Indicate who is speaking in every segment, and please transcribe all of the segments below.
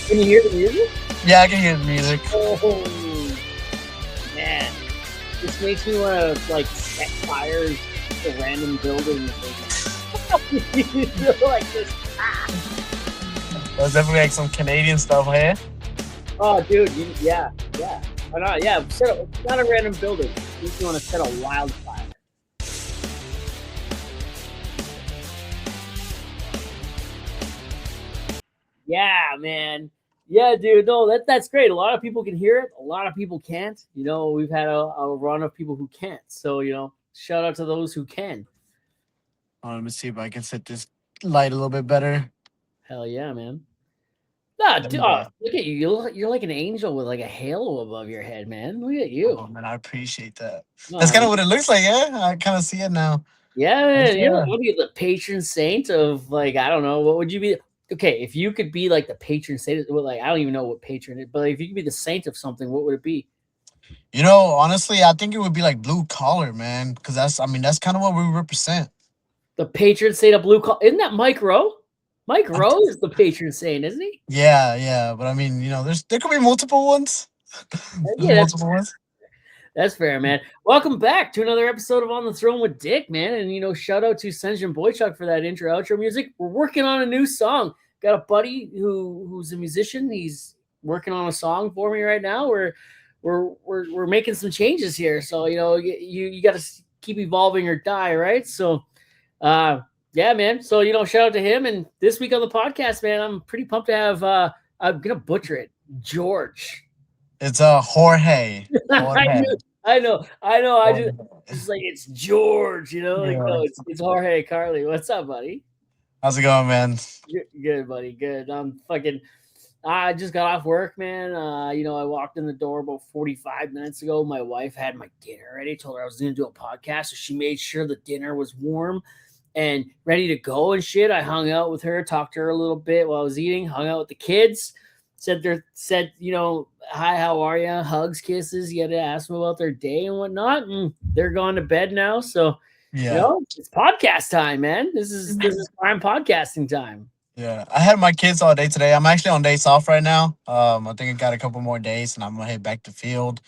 Speaker 1: Can you hear the music?
Speaker 2: Yeah, I can hear the music.
Speaker 1: Oh, man. This makes me want to, like, set fires to random buildings. Like this.
Speaker 2: That's definitely like some Canadian stuff, hey?
Speaker 1: Oh, dude. Yeah. Why not? Yeah, not a random building. Makes me want to set a wildfire. Yeah, man. Yeah, dude. No, that's great. A lot of people can hear it. A lot of people can't. We've had a run of people who can't. So, shout out to those who can.
Speaker 2: Let me see if I can set this light a little bit better.
Speaker 1: Hell yeah, man. Nah,
Speaker 2: There
Speaker 1: dude,
Speaker 2: we go.
Speaker 1: look at you. You're like an angel with like a halo above your head, man. Look at you.
Speaker 2: Oh, man, I appreciate that. That's
Speaker 1: No,
Speaker 2: kind of what it looks like, yeah? I kind of see it now.
Speaker 1: yeah, man.
Speaker 2: Yeah.
Speaker 1: What are you, the patron saint of, like, I don't know, what would you be? Okay, if you could be like the patron saint, well, like, I don't even know what patron is, but like, if you could be the saint of something, what would it be?
Speaker 2: Honestly, I think it would be like blue collar, man. Because that's kind of what we represent.
Speaker 1: The patron saint of blue collar. Isn't that Mike Rowe? Mike
Speaker 2: I'm
Speaker 1: Rowe is the patron saint, isn't he?
Speaker 2: Yeah. But there could be multiple ones. There's
Speaker 1: Yeah,
Speaker 2: multiple ones.
Speaker 1: that's fair, man. Welcome back to another episode of On the Throne with Dick, man. And shout out to Senjin Boychuk for that intro outro music. We're working on a new song. Got a buddy who's a musician. He's working on a song for me right now. We're making some changes here. So you got to keep evolving or die, right? So yeah, man. So shout out to him. And this week on the podcast, man, I'm pretty pumped to have I'm gonna butcher it, George.
Speaker 2: It's Jorge. Jorge.
Speaker 1: I know. I just like, it's George, like,
Speaker 2: Yeah.
Speaker 1: no, it's Jorge Carly. What's up, buddy?
Speaker 2: How's it going, man?
Speaker 1: Good, buddy. Good. I just got off work, man. I walked in the door about 45 minutes ago. My wife had my dinner ready. Told her I was going to do a podcast, so she made sure the dinner was warm and ready to go and shit. I hung out with her, talked to her a little bit while I was eating, hung out with the kids. Said, hi, how are you? Hugs, kisses. You had to ask them about their day and whatnot. And they're going to bed now. So,
Speaker 2: Yeah.
Speaker 1: it's podcast time, man. This is prime podcasting time.
Speaker 2: Yeah. I had my kids all day today. I'm actually on days off right now. I think I got a couple more days and I'm gonna head back to field.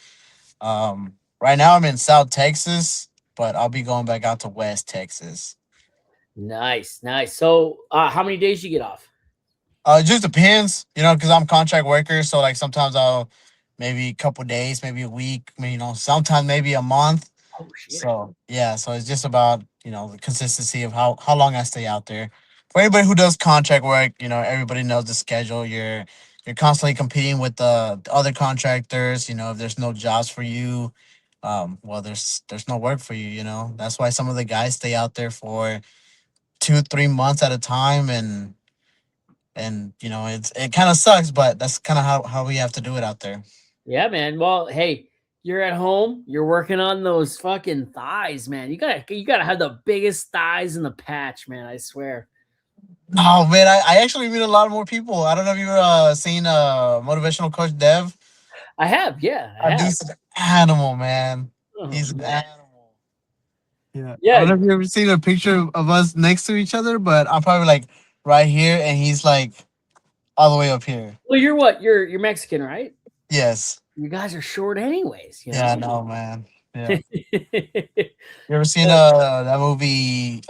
Speaker 2: Right now I'm in South Texas, but I'll be going back out to West Texas.
Speaker 1: Nice. So, how many days you get off?
Speaker 2: It just depends, because I'm contract worker. So like sometimes I'll maybe a couple days, maybe a week, sometimes maybe a month.
Speaker 1: Oh shit.
Speaker 2: So yeah, so it's just about the consistency of how long I stay out there. For anybody who does contract work, everybody knows the schedule. You're constantly competing with the other contractors. If there's no jobs for you, well, there's no work for you. That's why some of the guys stay out there for 2-3 months at a time, and it kind of sucks, but that's kind of how we have to do it out there.
Speaker 1: Yeah, man. Well, hey, you're at home. You're working on those fucking thighs, man. You gotta have the biggest thighs in the patch, man. I swear.
Speaker 2: Oh man, I actually meet a lot more people. I don't know if you've seen motivational coach Dev.
Speaker 1: I have, yeah. I have.
Speaker 2: Dude's an animal, man.
Speaker 1: Oh,
Speaker 2: He's an animal. Yeah.
Speaker 1: Yeah.
Speaker 2: I don't know if you ever seen a picture of us next to each other, but I'm probably like right here, and he's like all the way up here.
Speaker 1: Well, you're what? You're Mexican, right?
Speaker 2: Yes.
Speaker 1: You guys are short, anyways.
Speaker 2: Yeah, I know, man. Yeah. You ever seen that movie?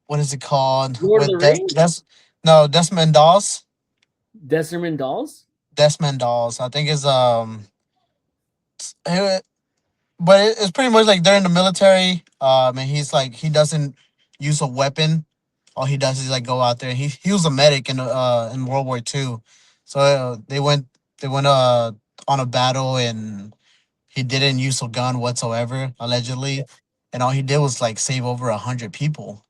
Speaker 2: What is it called?
Speaker 1: Lord of the Rings?
Speaker 2: Desmond Dolls.
Speaker 1: Desmond Dolls?
Speaker 2: Desmond Dolls. I think but it's pretty much like they're in the military. And he's like, he doesn't use a weapon. All he does is like go out there. He was a medic in World War II. So they went on a battle, and he didn't use a gun whatsoever, allegedly. And all he did was like save over 100 people.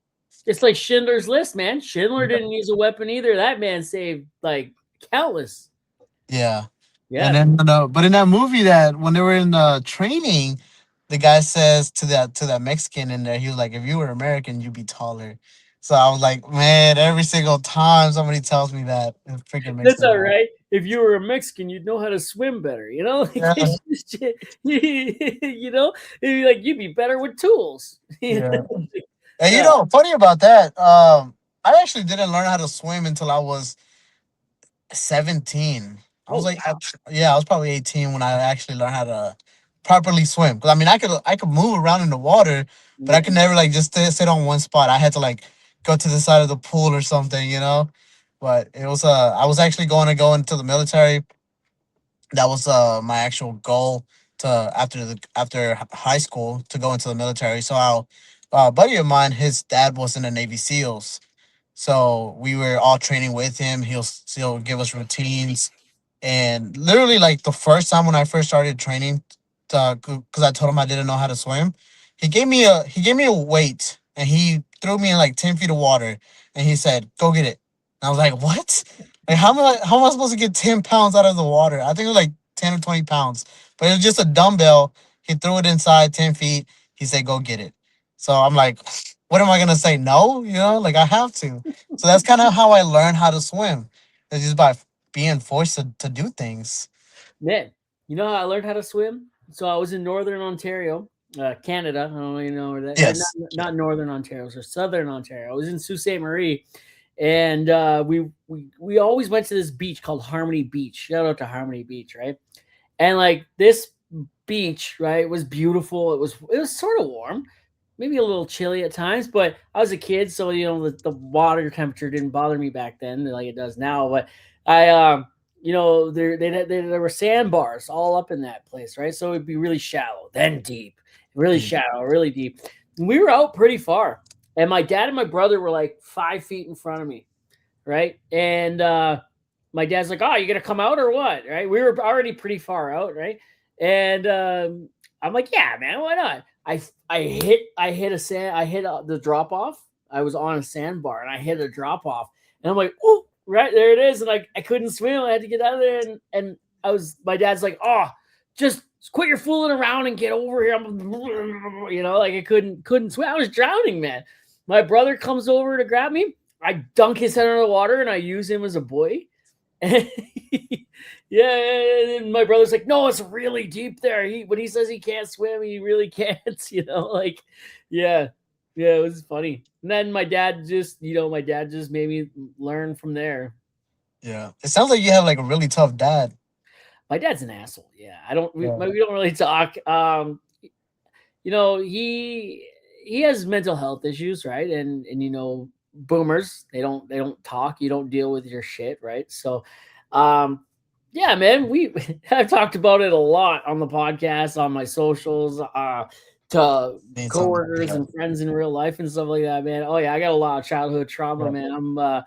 Speaker 1: It's like Schindler's List, man. Schindler didn't use a weapon either. That man saved like countless.
Speaker 2: Yeah.
Speaker 1: Yeah.
Speaker 2: And then, but in that movie, that when they were in training, the guy says to that Mexican in there, he was like, "If you were American, you'd be taller." So I was like, man, every single time somebody tells me that, it freaking makes
Speaker 1: That's all right. If you were a Mexican, you'd know how to swim better,
Speaker 2: Yeah.
Speaker 1: You'd be better with tools.
Speaker 2: Yeah. And funny about that, I actually didn't learn how to swim until I was 17. I was
Speaker 1: Oh
Speaker 2: like,
Speaker 1: wow.
Speaker 2: yeah, I was probably 18 when I actually learned how to properly swim. Cause I mean, I could move around in the water, but I
Speaker 1: Yeah.
Speaker 2: could never like just sit on one spot. I had to like go to the side of the pool or something, you know. But it was I was actually going to go into the military. That was my actual goal to after high school to go into the military. So our buddy of mine, his dad was in the Navy SEALs, so we were all training with him. He'll give us routines, and literally like the first time when I first started training, because I told him I didn't know how to swim, he gave me a weight and he threw me in like 10 feet of water, and he said, "Go get it." And I was like, "What? Like how am I supposed to get 10 pounds out of the water?" I think it was like 10 or 20 pounds, but it was just a dumbbell. He threw it inside 10 feet. He said, "Go get it." So I'm like, what am I gonna say? No, like I have to. So that's kind of how I learned how to swim. It's just by being forced to do things.
Speaker 1: Man, you know how I learned how to swim? So I was in Northern Ontario, Canada. I don't know if you know where that.
Speaker 2: Yes. Yeah.
Speaker 1: Not Northern Ontario, so Southern Ontario. I was in Sault Ste. Marie, and we always went to this beach called Harmony Beach. Shout out to Harmony Beach, right? And like this beach, right, was beautiful. It was sort of warm, maybe a little chilly at times, but I was a kid, so the water temperature didn't bother me back then like it does now. But I there were sandbars all up in that place, right? So it'd be really shallow, then deep, really
Speaker 2: Mm.
Speaker 1: shallow, really deep. And we were out pretty far, and my dad and my brother were like 5 feet in front of me, right? And my dad's like, "Oh, you gonna come out or what?" Right? We were already pretty far out, right? And I'm like, "Yeah, man, why not?" I hit the drop off. I was on a sandbar and I hit a drop off, and I'm like, "Oh, right there it is!" And I couldn't swim. I had to get out of there, and my dad's like, "Oh, just quit your fooling around and get over here." Like I couldn't swim. I was drowning, man. My brother comes over to grab me. I dunk his head under the water and I use him as a buoy. And yeah, and my brother's like, "No, it's really deep there." When he says he can't swim, he really can't. Like, yeah, yeah, it was funny. And then my dad just made me learn from there.
Speaker 2: Yeah. It sounds like you have like a really tough dad.
Speaker 1: My dad's an asshole. Yeah, I don't. We,
Speaker 2: Yeah.
Speaker 1: we don't really talk. He has mental health issues, right? And boomers, they don't talk. You don't deal with your shit, right? So, um, yeah, man, we I've talked about it a lot on the podcast, on my socials, to
Speaker 2: Need some.
Speaker 1: coworkers
Speaker 2: Yeah.
Speaker 1: and friends in real life and stuff like that, man. Oh yeah, I got a lot of childhood trauma,
Speaker 2: Yeah.
Speaker 1: man.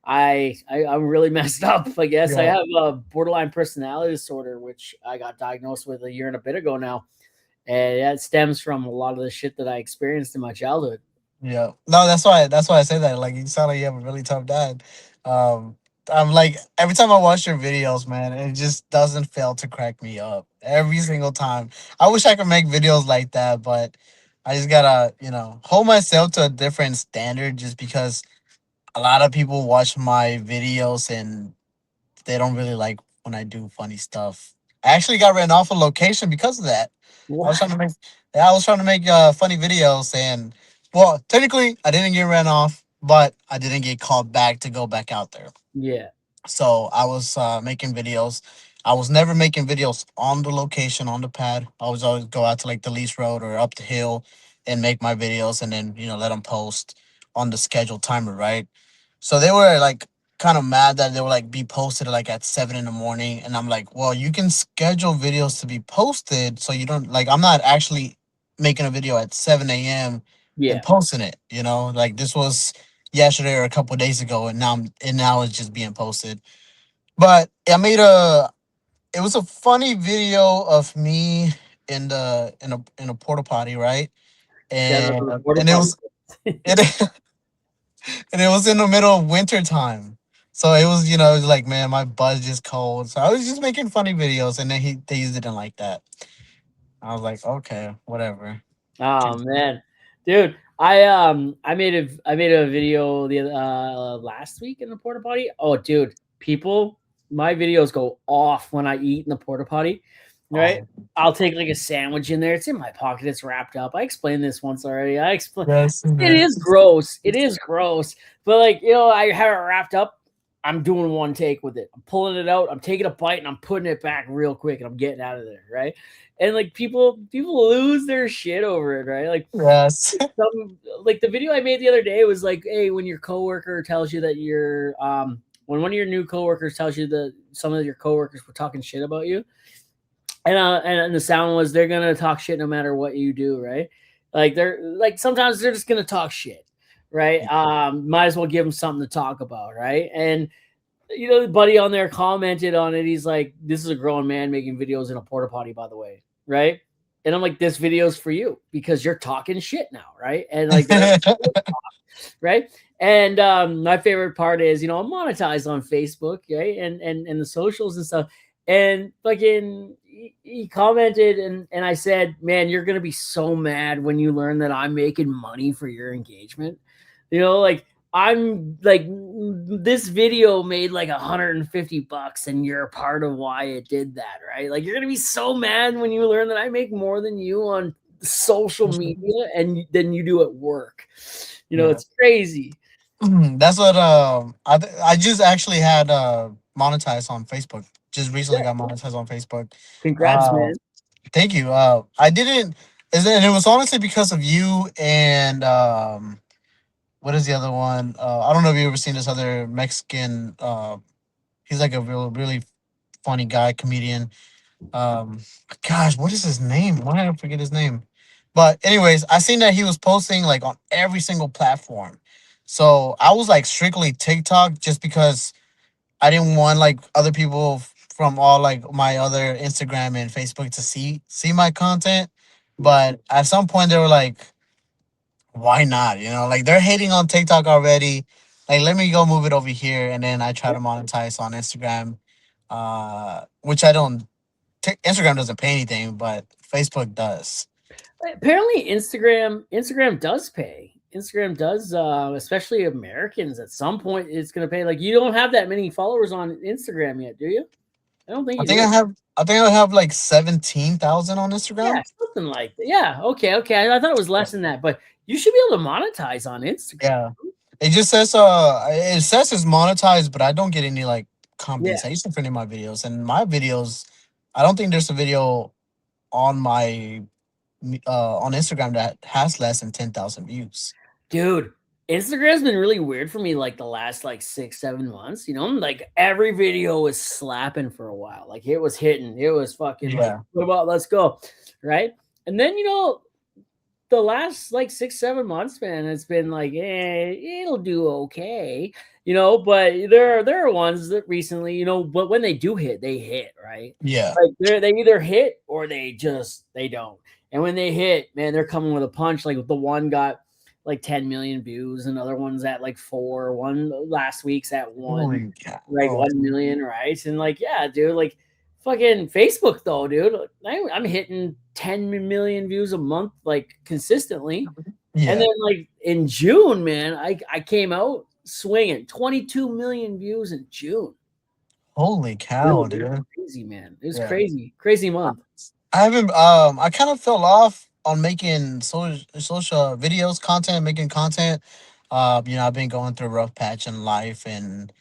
Speaker 1: I'm really messed up. I guess I
Speaker 2: Yeah.
Speaker 1: have a borderline personality disorder, which I got diagnosed with a year and a bit ago now, and that stems from a lot of the shit that I experienced in my childhood.
Speaker 2: Yeah. No, that's why I say that. Like you sound like you have a really tough dad. Um I'm like every time I watch your videos, man, it just doesn't fail to crack me up. Every single time. I wish I could make videos like that, but I just gotta, hold myself to a different standard just because a lot of people watch my videos and they don't really like when I do funny stuff. I actually got written off a location because of that. I was
Speaker 1: What?
Speaker 2: trying to make yeah, I was trying to make funny videos, and well, technically I didn't get ran off, but I didn't get called back to go back out there.
Speaker 1: Yeah,
Speaker 2: So I was making videos. I was never making videos on the location on the pad. I was always go out to like the lease road or up the hill and make my videos, and then let them post on the scheduled timer, right? So they were like kind of mad that they were like be posted like at 7 in the morning, and I'm like, well, you can schedule videos to be posted, so you don't like I'm not actually making a video at 7 a.m. and
Speaker 1: yeah.
Speaker 2: posting it. Like this was yesterday or a couple of days ago, and now it's just being posted. But I made a it was a funny video of me in a porta potty, right?
Speaker 1: Shout out
Speaker 2: And
Speaker 1: to the porta
Speaker 2: and it
Speaker 1: potty.
Speaker 2: was it and it was in the middle of winter time. So it was like, man, my butt's just cold. So I was just making funny videos, and then they didn't like that. I was like, okay, whatever.
Speaker 1: Oh man, dude, I made a video the last week in the porta potty. Oh, dude, people, my videos go off when I eat in the porta potty. Right?
Speaker 2: Oh,
Speaker 1: I'll take like a sandwich in there. It's in my pocket. It's wrapped up. I explained this once already. I explained.
Speaker 2: yes,
Speaker 1: It
Speaker 2: man.
Speaker 1: is gross. It is gross. But like I have it wrapped up. I'm doing one take with it. I'm pulling it out. I'm taking a bite and I'm putting it back real quick and I'm getting out of there, right? And like people lose their shit over it, right? Like
Speaker 2: Yes.
Speaker 1: some like the video I made the other day was like, hey, when your coworker tells you that you're when one of your new coworkers tells you that some of your coworkers were talking shit about you, and the sound was they're gonna talk shit no matter what you do, right? Like they're like sometimes they're just gonna talk shit, right? Might as well give them something to talk about, right? And the buddy on there commented on it. He's like, "This is a grown man making videos in a porta potty, by the way, right?" And I'm like, "This video's for you because you're talking shit now, right?" And like they're right. And my favorite part is, I'm monetized on Facebook, right? And the socials and stuff. And fucking he commented and I said, man, you're gonna be so mad when you learn that I'm making money for your engagement. Like I'm like this video made like $150 and you're a part of why it did that, right? Like you're gonna be so mad when you learn that I make more than you on social media and than you do at work.
Speaker 2: Yeah.
Speaker 1: It's crazy.
Speaker 2: That's what I just actually had monetized on Facebook. Just recently
Speaker 1: Yeah.
Speaker 2: got monetized on Facebook.
Speaker 1: Congrats,
Speaker 2: Uh
Speaker 1: man.
Speaker 2: Thank you. I didn't and it was honestly because of you and what is the other one? I don't know if you ever seen this other Mexican he's like a really funny guy, comedian. Um, gosh, what is his name? Why did I forget his name? But anyways, I seen that he was posting like on every single platform. So I was like strictly TikTok just because I didn't want like other people from all like my other Instagram and Facebook to see my content. But at some point they were like, why not? Like they're hating on TikTok already. Like let me go move it over here, and then I try to monetize on Instagram, which I don't. Instagram doesn't pay anything, but Facebook does.
Speaker 1: Apparently, Instagram does pay. Instagram does, especially Americans. At some point, it's going to pay. Like you don't have that many followers on Instagram yet, do you? I don't think
Speaker 2: I
Speaker 1: you
Speaker 2: think
Speaker 1: do.
Speaker 2: I have. I think I have like 17,000 on
Speaker 1: Yeah,
Speaker 2: Instagram.
Speaker 1: something like that. Yeah. Okay. Okay. I thought it was less than that, but you should be able to monetize on Instagram.
Speaker 2: Yeah, it says it's monetized, but I don't get any like
Speaker 1: Yeah.
Speaker 2: compensation for any of my videos. And my videos, I don't think there's a video on my on Instagram that has less than 10,000 views.
Speaker 1: Dude, Instagram's been really weird for me like the last like 6, 7 months. Like every video was slapping for a while. Like it was hitting. It was fucking like,
Speaker 2: Yeah,
Speaker 1: what about let's go? Right. And then the last like 6, 7 months, man, it's been like, it'll do okay. But there are ones that recently, but when they do hit, they hit, right?
Speaker 2: yeah.
Speaker 1: Like they either hit or they don't. And when they hit, man, they're coming with a punch. Like the one got like 10 million views, another one's at like 4, one last week's at one,
Speaker 2: Holy cow!
Speaker 1: like 1 million, right? And like, yeah, dude, like fucking Facebook though, dude. I'm hitting 10 million views a month, like consistently. And
Speaker 2: Yeah.
Speaker 1: then like in June, man, I came out swinging 22 million views in June.
Speaker 2: Holy
Speaker 1: Dude,
Speaker 2: cow,
Speaker 1: it was
Speaker 2: dude.
Speaker 1: crazy, man. It was
Speaker 2: Yeah.
Speaker 1: crazy, crazy month.
Speaker 2: I haven't. I kind of fell off on making social videos, content, making content. I've been going through a rough patch in life, and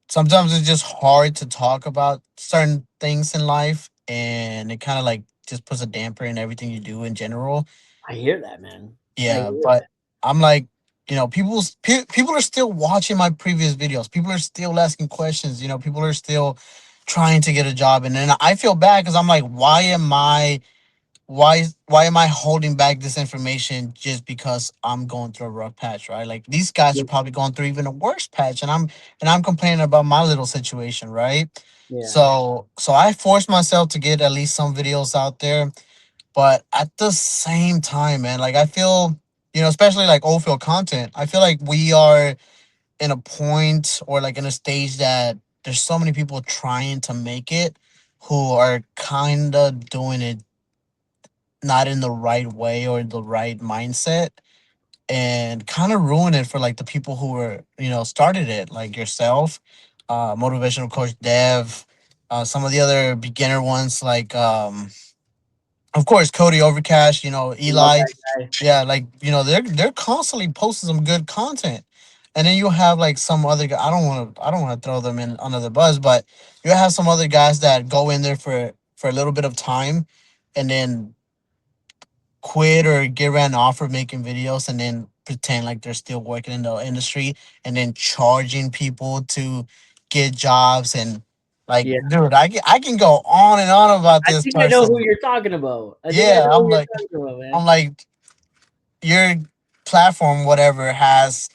Speaker 2: sometimes it's just hard to talk about certain things in life, and it kind of like just puts a damper in everything you do in general.
Speaker 1: I hear that, man. I
Speaker 2: Yeah,
Speaker 1: hear
Speaker 2: but
Speaker 1: that.
Speaker 2: I'm like, people are still watching my previous videos. People are still asking questions. People are still trying to get a job, and then I feel bad because I'm like, why am I holding back this information just because I'm going through a rough patch, right? Like these guys are
Speaker 1: Yeah,
Speaker 2: probably going through even a worse patch, and I'm complaining about my little situation, right?
Speaker 1: yeah,
Speaker 2: So I forced myself to get at least some videos out there, but at the same time, man, like I feel, especially like oilfield content, I feel like we are in a point or like in a stage that there's so many people trying to make it who are kind of doing it not in the right way or the right mindset, and kind of ruin it for like the people who were started it, like yourself, motivational coach Dev, some of the other beginner ones like of course Cody Overcash,
Speaker 1: I love
Speaker 2: Eli.
Speaker 1: that guy.
Speaker 2: Yeah, like they're constantly posting some good content. and then you have like some other guy. I don't want to throw them in under the bus, but you have some other guys that go in there for a little bit of time, and then quit or get ran off for making videos, and then pretend like they're still working in the industry, and then charging people to get jobs. And like,
Speaker 1: Yeah.
Speaker 2: dude, I can go on and on about
Speaker 1: I
Speaker 2: this
Speaker 1: think I know who
Speaker 2: person.
Speaker 1: you're talking about. I think I
Speaker 2: Yeah,
Speaker 1: know who you're talking about, man.
Speaker 2: I'm like, your platform, whatever, has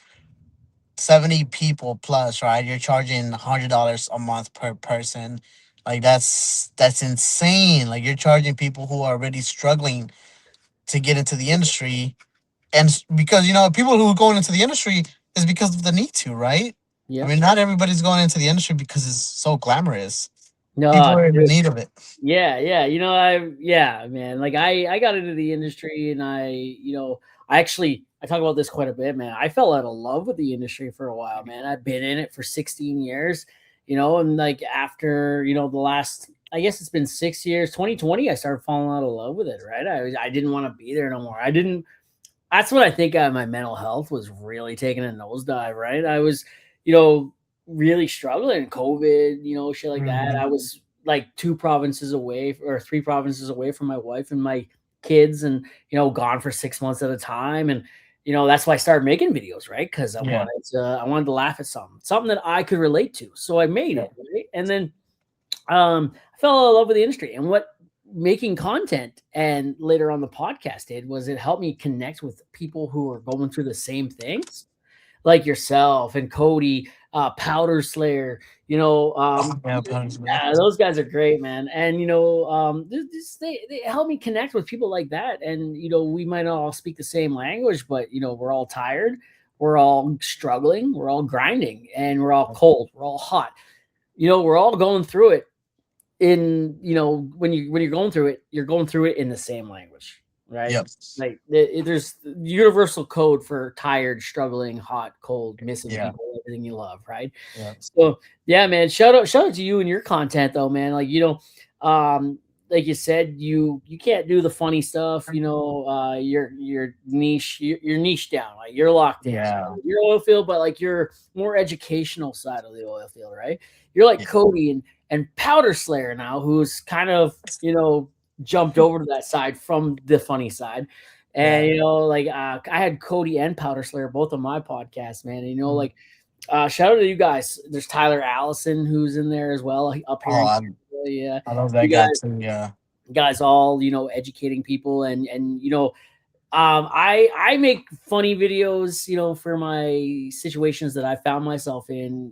Speaker 2: 70 people plus, right? You're charging $100 a month per person. Like, that's insane. Like, you're charging people who are already struggling to get into the industry. And because, people who are going into the industry is because of the need to, right? I
Speaker 1: Yep.
Speaker 2: mean, not everybody's going into the industry because it's so glamorous. People
Speaker 1: No,
Speaker 2: are in the need of it.
Speaker 1: yeah, yeah. Yeah, man. Like I got into the industry and I talk about this quite a bit, man. I fell out of love with the industry for a while, man. I've been in it for 16 years, and like after, the last I guess it's been 6 years, 2020, I started falling out of love with it, right? I didn't want to be there no more. I didn't That's what I think my mental health was really taking a nosedive, right? I was, you know, really struggling, COVID, shit like that.
Speaker 2: Hmm.
Speaker 1: I was like 2 provinces away or 3 provinces away from my wife and my kids and, gone for 6 months at a time. And, that's why I started making videos, right? Because
Speaker 2: Yeah.
Speaker 1: I wanted to laugh at something that I could relate to. So I made
Speaker 2: Yeah.
Speaker 1: it, right? And then I fell in love with the industry. And what making content and later on the podcast did was it helped me connect with people who are going through the same things, like yourself and Cody, Powder Slayer.
Speaker 2: Oh, yeah, punishment.
Speaker 1: Yeah, those guys are great, man. And they help me connect with people like that. And we might not all speak the same language, but we're all tired, we're all struggling, we're all grinding, and we're all cold, we're all hot. We're all going through it in when you're going through it, you're going through it in the same language, right?
Speaker 2: Yep.
Speaker 1: Like there's universal code for tired, struggling, hot, cold, missing
Speaker 2: Yeah.
Speaker 1: people, everything you love, right?
Speaker 2: Yeah.
Speaker 1: So yeah, man, shout out to you and your content though, man. Like um like you said, you can't do the funny stuff, your niche, you're niche down, like you're locked in, right?
Speaker 2: Yeah.
Speaker 1: You're oil field, but like you're more educational side of the oil field, right? You're like
Speaker 2: Yeah.
Speaker 1: Cody and Powder Slayer now, who's kind of jumped over to that side from the funny side. And
Speaker 2: Yeah.
Speaker 1: like I had Cody and Powder Slayer both on my podcast, man. And,
Speaker 2: Mhm.
Speaker 1: like shout out to you guys. There's Tyler Allison who's in there as well, up here
Speaker 2: Oh,
Speaker 1: in Canada. Yeah,
Speaker 2: I love that
Speaker 1: you
Speaker 2: guy
Speaker 1: guys,
Speaker 2: too. Yeah.
Speaker 1: all educating people and I make funny videos, for my situations that I found myself in.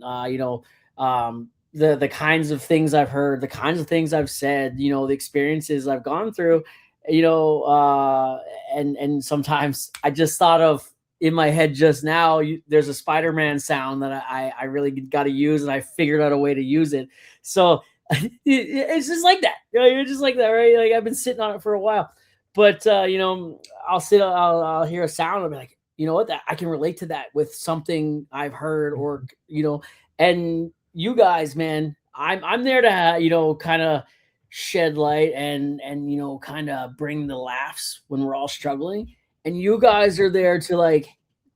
Speaker 1: The kinds of things I've heard, the kinds of things I've said, the experiences I've gone through, you know, uh, and sometimes I just thought of in my head just now. There's a Spider-Man sound that I really got to use, and I figured out a way to use it. So it's just like that. You're just like that, right? Like I've been sitting on it for a while, but I'll hear a sound and be like, you know what, that I can relate to that with something I've heard, or and you guys, man, I'm there to kind of shed light and kind of bring the laughs when we're all struggling, and you guys are there to like,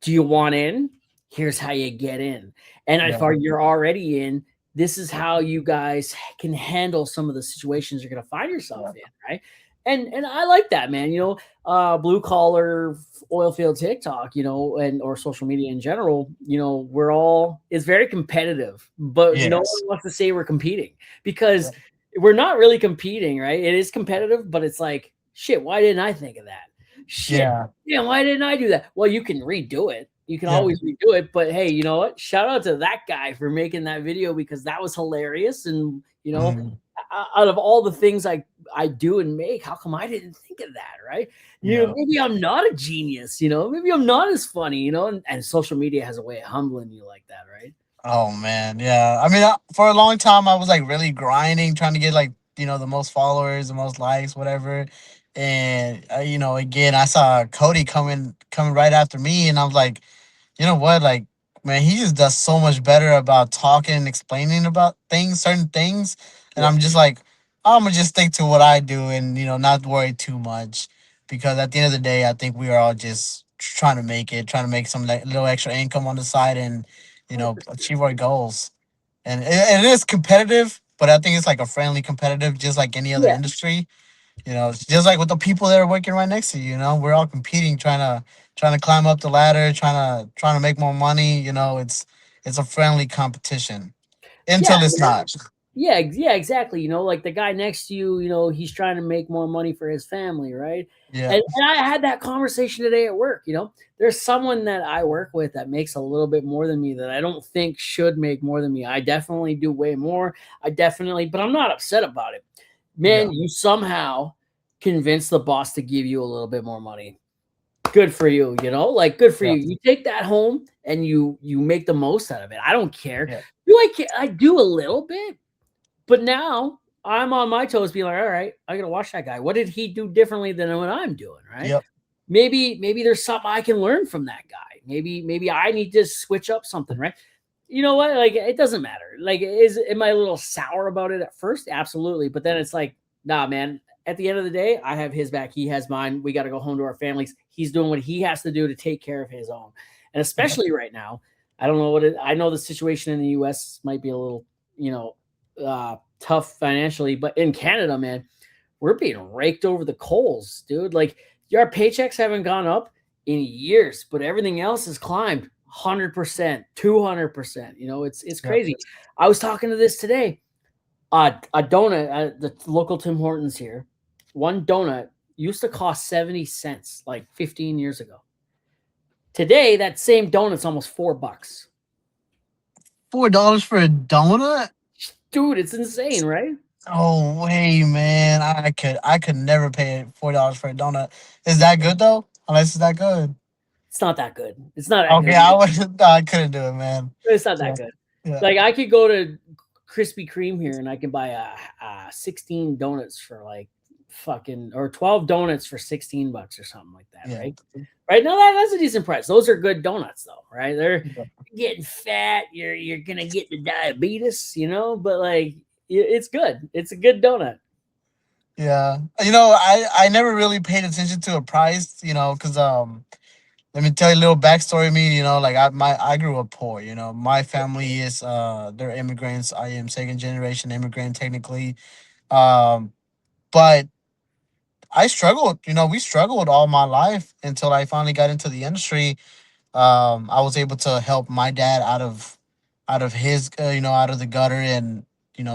Speaker 1: do you want in? Here's how you get in, and if
Speaker 2: Yeah.
Speaker 1: you're already in, this is how you guys can handle some of the situations you're going to find yourself
Speaker 2: Yeah.
Speaker 1: in, right? And I like that, man. Blue collar oil field TikTok, and or social media in general, we're all it's very competitive, but no
Speaker 2: Yes.
Speaker 1: one wants to say we're competing because we're not really competing, right? It is competitive, but it's like, shit, why didn't I think of that? Shit,
Speaker 2: Yeah.
Speaker 1: yeah, why didn't I do that? Well, you can redo it. You can
Speaker 2: Yeah.
Speaker 1: always redo it, but hey, you know what? Shout out to that guy for making that video because that was hilarious. And
Speaker 2: Mhm.
Speaker 1: out of all the things I do and make, how come I didn't think of that, right?
Speaker 2: Yeah.
Speaker 1: Maybe I'm not a genius, maybe I'm not as funny, and social media has a way of humbling you like that, right?
Speaker 2: Oh man, yeah. I mean, for a long time, I was like really grinding, trying to get like the most followers, the most likes, whatever. And again, I saw Cody coming right after me, and I was like, you know what, like, man, he just does so much better about talking and explaining about things, certain things. And
Speaker 1: Yeah.
Speaker 2: I'm just like, I'm gonna just stick to what I do, and not worry too much, because at the end of the day, I think we are all just trying to make it, trying to make some like, little extra income on the side, and achieve our goals. And it is competitive, but I think it's like a friendly competitive, just like any other
Speaker 1: Yeah.
Speaker 2: industry. It's just like with the people that are working right next to you. We're all competing, trying to climb up the ladder, trying to make more money. It's a friendly competition
Speaker 1: Yeah.
Speaker 2: until it's not.
Speaker 1: Yeah, yeah, exactly. Like the guy next to you, he's trying to make more money for his family, right?
Speaker 2: Yeah,
Speaker 1: And I had that conversation today at work. There's someone that I work with that makes a little bit more than me that I don't think should make more than me. I definitely do way more. But I'm not upset about it.
Speaker 2: yeah,
Speaker 1: Man, you somehow convince the boss to give you a little bit more money. Good for you, like good for
Speaker 2: yeah,
Speaker 1: you. You take that home and you make the most out of it. I don't care.
Speaker 2: yeah,
Speaker 1: Do I care? I do a little bit, but now I'm on my toes, being like, all right, I gotta watch that guy. What did he do differently than what I'm doing? Right?
Speaker 2: yep,
Speaker 1: Maybe there's something I can learn from that guy. Maybe I need to switch up something, right? You know what? Like it doesn't matter. Like, am I a little sour about it at first? Absolutely. But then it's like, nah, man. At the end of the day, I have his back. He has mine. We got to go home to our families. He's doing what he has to do to take care of his own. And
Speaker 2: yep,
Speaker 1: especially right now, I don't know I know the situation in the US might be a little, tough financially, but in Canada, man, we're being raked over the coals, dude. Like our paychecks haven't gone up in years, but everything else has climbed 100%, 200%. It's
Speaker 2: yep.
Speaker 1: crazy. I was talking to this today. A donut at the local Tim Hortons here, one donut used to cost 70 cents like 15 years ago. Today, that same donut's almost $4.
Speaker 2: $4 for a donut?
Speaker 1: Dude, it's insane, right?
Speaker 2: Oh way, man! I could never pay $4 for a donut. Is that good though? Unless it's that good.
Speaker 1: It's not that good. It's not that
Speaker 2: Okay,
Speaker 1: good.
Speaker 2: I would. No, I couldn't do it, man.
Speaker 1: It's not
Speaker 2: Yeah,
Speaker 1: that good.
Speaker 2: yeah,
Speaker 1: Like I could go to Krispy Kreme here and I can buy a 16 donuts for like fucking or 12 donuts for $16 or something like that,
Speaker 2: yeah.
Speaker 1: right? Right now that's a decent price. Those are good donuts though, right? They're
Speaker 2: Yeah.
Speaker 1: getting fat. You're gonna get the diabetes, but like it's good. It's a good donut.
Speaker 2: Yeah. I never really paid attention to a price, because let me tell you a little backstory of me, like I grew up poor, My family is they're immigrants. I am second generation immigrant technically. Um but I struggled, we struggled all my life until I finally got into the industry. I was able to help my dad out of his out of the gutter, and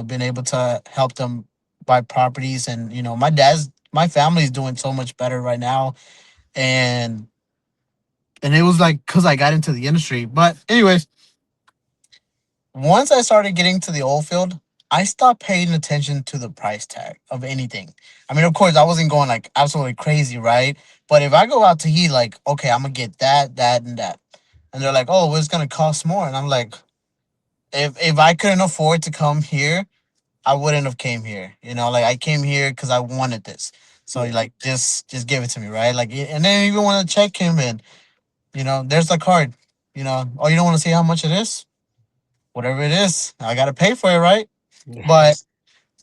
Speaker 2: been able to help them buy properties, and my family's doing so much better right now, and it was like because I got into the industry. But anyways, once I started getting to the oil field, I stopped paying attention to the price tag of anything. I mean, of course, I wasn't going like absolutely crazy, right? But if I go out to eat, like, okay, I'm gonna get that, that, and that, and they're like, oh, well, it's gonna cost more, and I'm like, if I couldn't afford to come here, I wouldn't have came here. Like I came here because I wanted this. So
Speaker 1: Yeah,
Speaker 2: like just give it to me, right? Like and then even want to check him in, there's the card. Oh, you don't want to see how much it is? Whatever it is, I gotta pay for it, right?
Speaker 1: yeah,
Speaker 2: But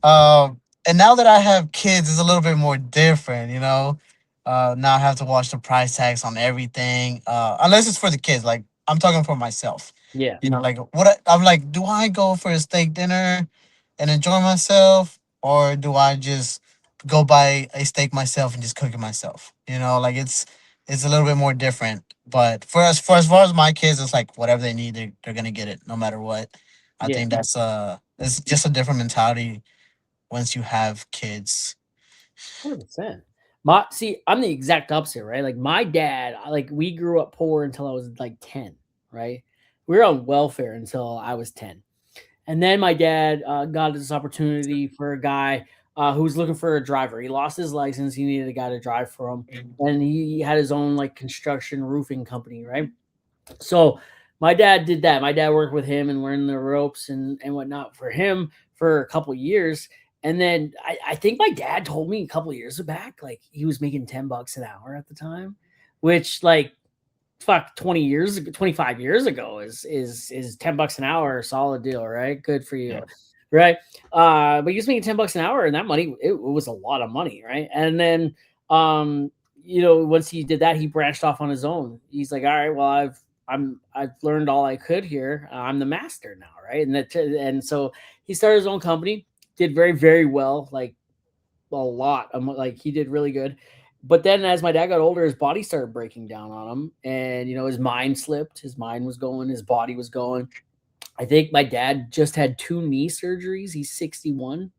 Speaker 2: and now that I have kids, it's a little bit more different. Now I have to watch the price tags on everything. Unless it's for the kids. Like I'm talking for myself.
Speaker 1: yeah,
Speaker 2: Like I'm like, do I go for a steak dinner and enjoy myself, or do I just go buy a steak myself and just cook it myself? Like it's a little bit more different. But as far as my kids, it's like whatever they need, they're gonna get it no matter what. I
Speaker 1: yeah.
Speaker 2: think it's just a different mentality once you have kids.
Speaker 1: 100%. I'm the exact opposite, right? Like my dad, like we grew up poor until I was like 10, right? We were on welfare until I was 10. And then my dad got this opportunity for a guy who was looking for a driver. He lost his license. He needed a guy to drive for him. And he had his own like construction roofing company, right? So my dad did that. My dad worked with him and learned the ropes and whatnot for him for a couple years. And then I think my dad told me a couple years back, like he was making $10 an hour at the time, which like fuck 20 years ago, 25 years ago is $10 an hour a solid deal, right? Good for you.
Speaker 2: Yeah.
Speaker 1: Right. But he was making $10 an hour and that money, it was a lot of money, right? And then once he did that, he branched off on his own. He's like, all right, well, I've learned all I could here. I'm the master now, right? And so he started his own company, did very very well, like a lot. Like he did really good. But then as my dad got older, his body started breaking down on him, and his mind slipped. His mind was going, his body was going. I think my dad just had two knee surgeries. He's 61,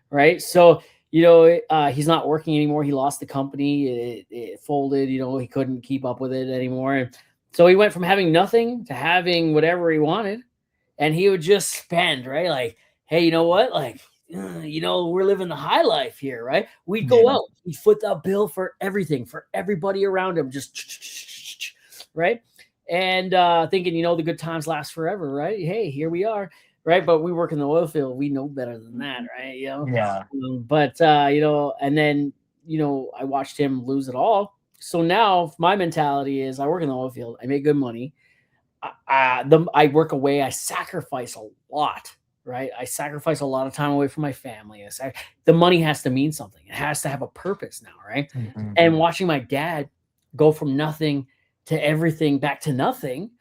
Speaker 1: right? So he's not working anymore. He lost the company. It folded. He couldn't keep up with it anymore. And so he went from having nothing to having whatever he wanted, and he would just spend, right? Like, hey, you know what? Like, we're living the high life here, right? We'd go
Speaker 2: Yeah.
Speaker 1: out, he'd foot that bill for everything, for everybody around him, just right. And thinking, the good times last forever, right? Hey, here we are, right? But we work in the oil field, we know better than that, right?
Speaker 2: Yeah.
Speaker 1: But and then I watched him lose it all. So now my mentality is I work in the oil field, I make good money. I work away. I sacrifice a lot, right? I sacrifice a lot of time away from my family. The money has to mean something. It has to have a purpose now, right?
Speaker 2: Mhm.
Speaker 1: And watching my dad go from nothing to everything back to nothing,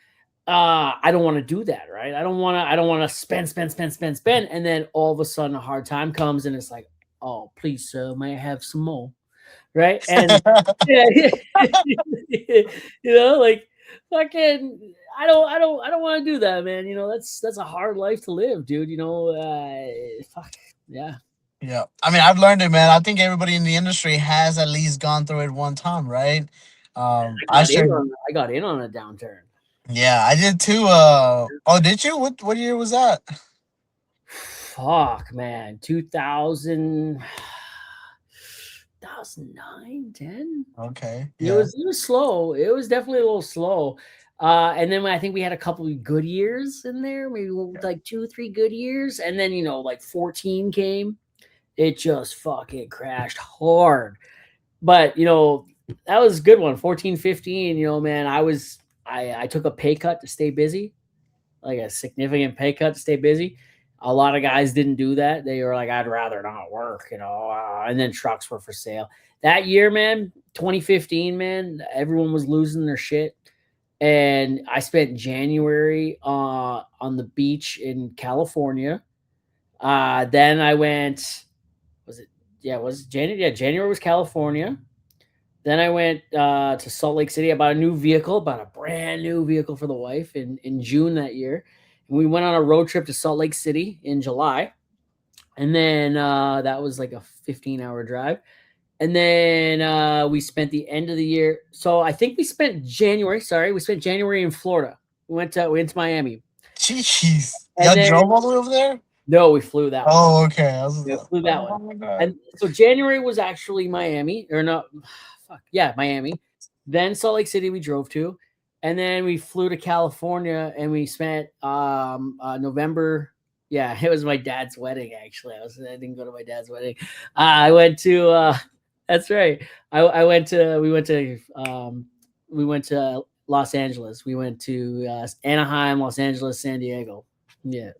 Speaker 1: I don't want to do that, right? I don't want to spend, and then all of a sudden a hard time comes, and it's like, oh, please, sir, may I have some more, right? And yeah, like fucking, I don't want to do that, man. That's a hard life to live, dude. Fuck, yeah.
Speaker 2: Yeah. I mean, I've learned it, man. I think everybody in the industry has at least gone through it one time, right? I should.
Speaker 1: I got in on a downturn.
Speaker 2: Yeah, I did too. Oh, did you? What year was that?
Speaker 1: Fuck, man, 2009, 10.
Speaker 2: Okay.
Speaker 1: It
Speaker 2: Yeah.
Speaker 1: was it was slow. It was definitely a little slow. And then I think we had a couple of good years in there, maybe
Speaker 2: Yeah.
Speaker 1: like 2 or 3 good years, and then like 14 came. It just fucking crashed hard. But that was a good one. 14, 15. Man, I took a pay cut to stay busy, like a significant pay cut to stay busy. A lot of guys didn't do that. They were like, I'd rather not work, and then trucks were for sale. That year, man, 2015, man, everyone was losing their shit. And I spent January on the beach in California. Then I went, was it, yeah, it was January? Yeah, January was California. Then I went to Salt Lake City. I bought a new vehicle, bought a brand new vehicle for the wife in June that year. And we went on a road trip to Salt Lake City in July. And then that was like a 15-hour drive. And then we spent the end of the year. So I think we spent January. Sorry, we spent January in Florida. We went to Miami.
Speaker 2: Jeez.
Speaker 1: And
Speaker 2: Y'all
Speaker 1: then
Speaker 2: drove all the way over there?
Speaker 1: no, we flew that one.
Speaker 2: Oh, okay. I was
Speaker 1: Yeah,
Speaker 2: like,
Speaker 1: flew that one.
Speaker 2: oh my god.
Speaker 1: And so January was actually Miami, or no, fuck yeah, Miami. Then Salt Lake City we drove to, and then we flew to California and we spent November. Yeah, it was my dad's wedding actually. I didn't go to my dad's wedding. I went to that's right. I went to we went to Los Angeles. We went to Anaheim, Los Angeles, San Diego. Yeah.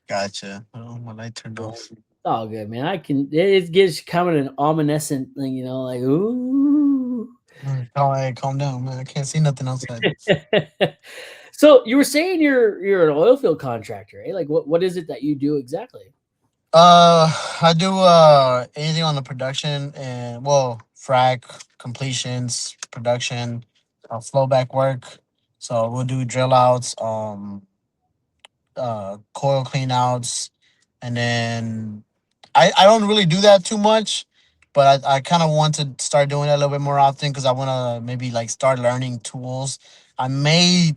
Speaker 2: Gotcha. Oh, my light turned off.
Speaker 1: Oh, good, man. It gives kind of an ominous thing, like, ooh.
Speaker 2: Hey, calm down, man. I can't see nothing outside.
Speaker 1: So you were saying you're an oil field contractor, eh? Like what is it that you do exactly?
Speaker 2: I do anything on the production and well, frac completions, production, flowback work. So we'll do drill outs, coil clean outs, and then I don't really do that too much, but I kind of want to start doing that a little bit more often because I want to maybe like start learning tools. I may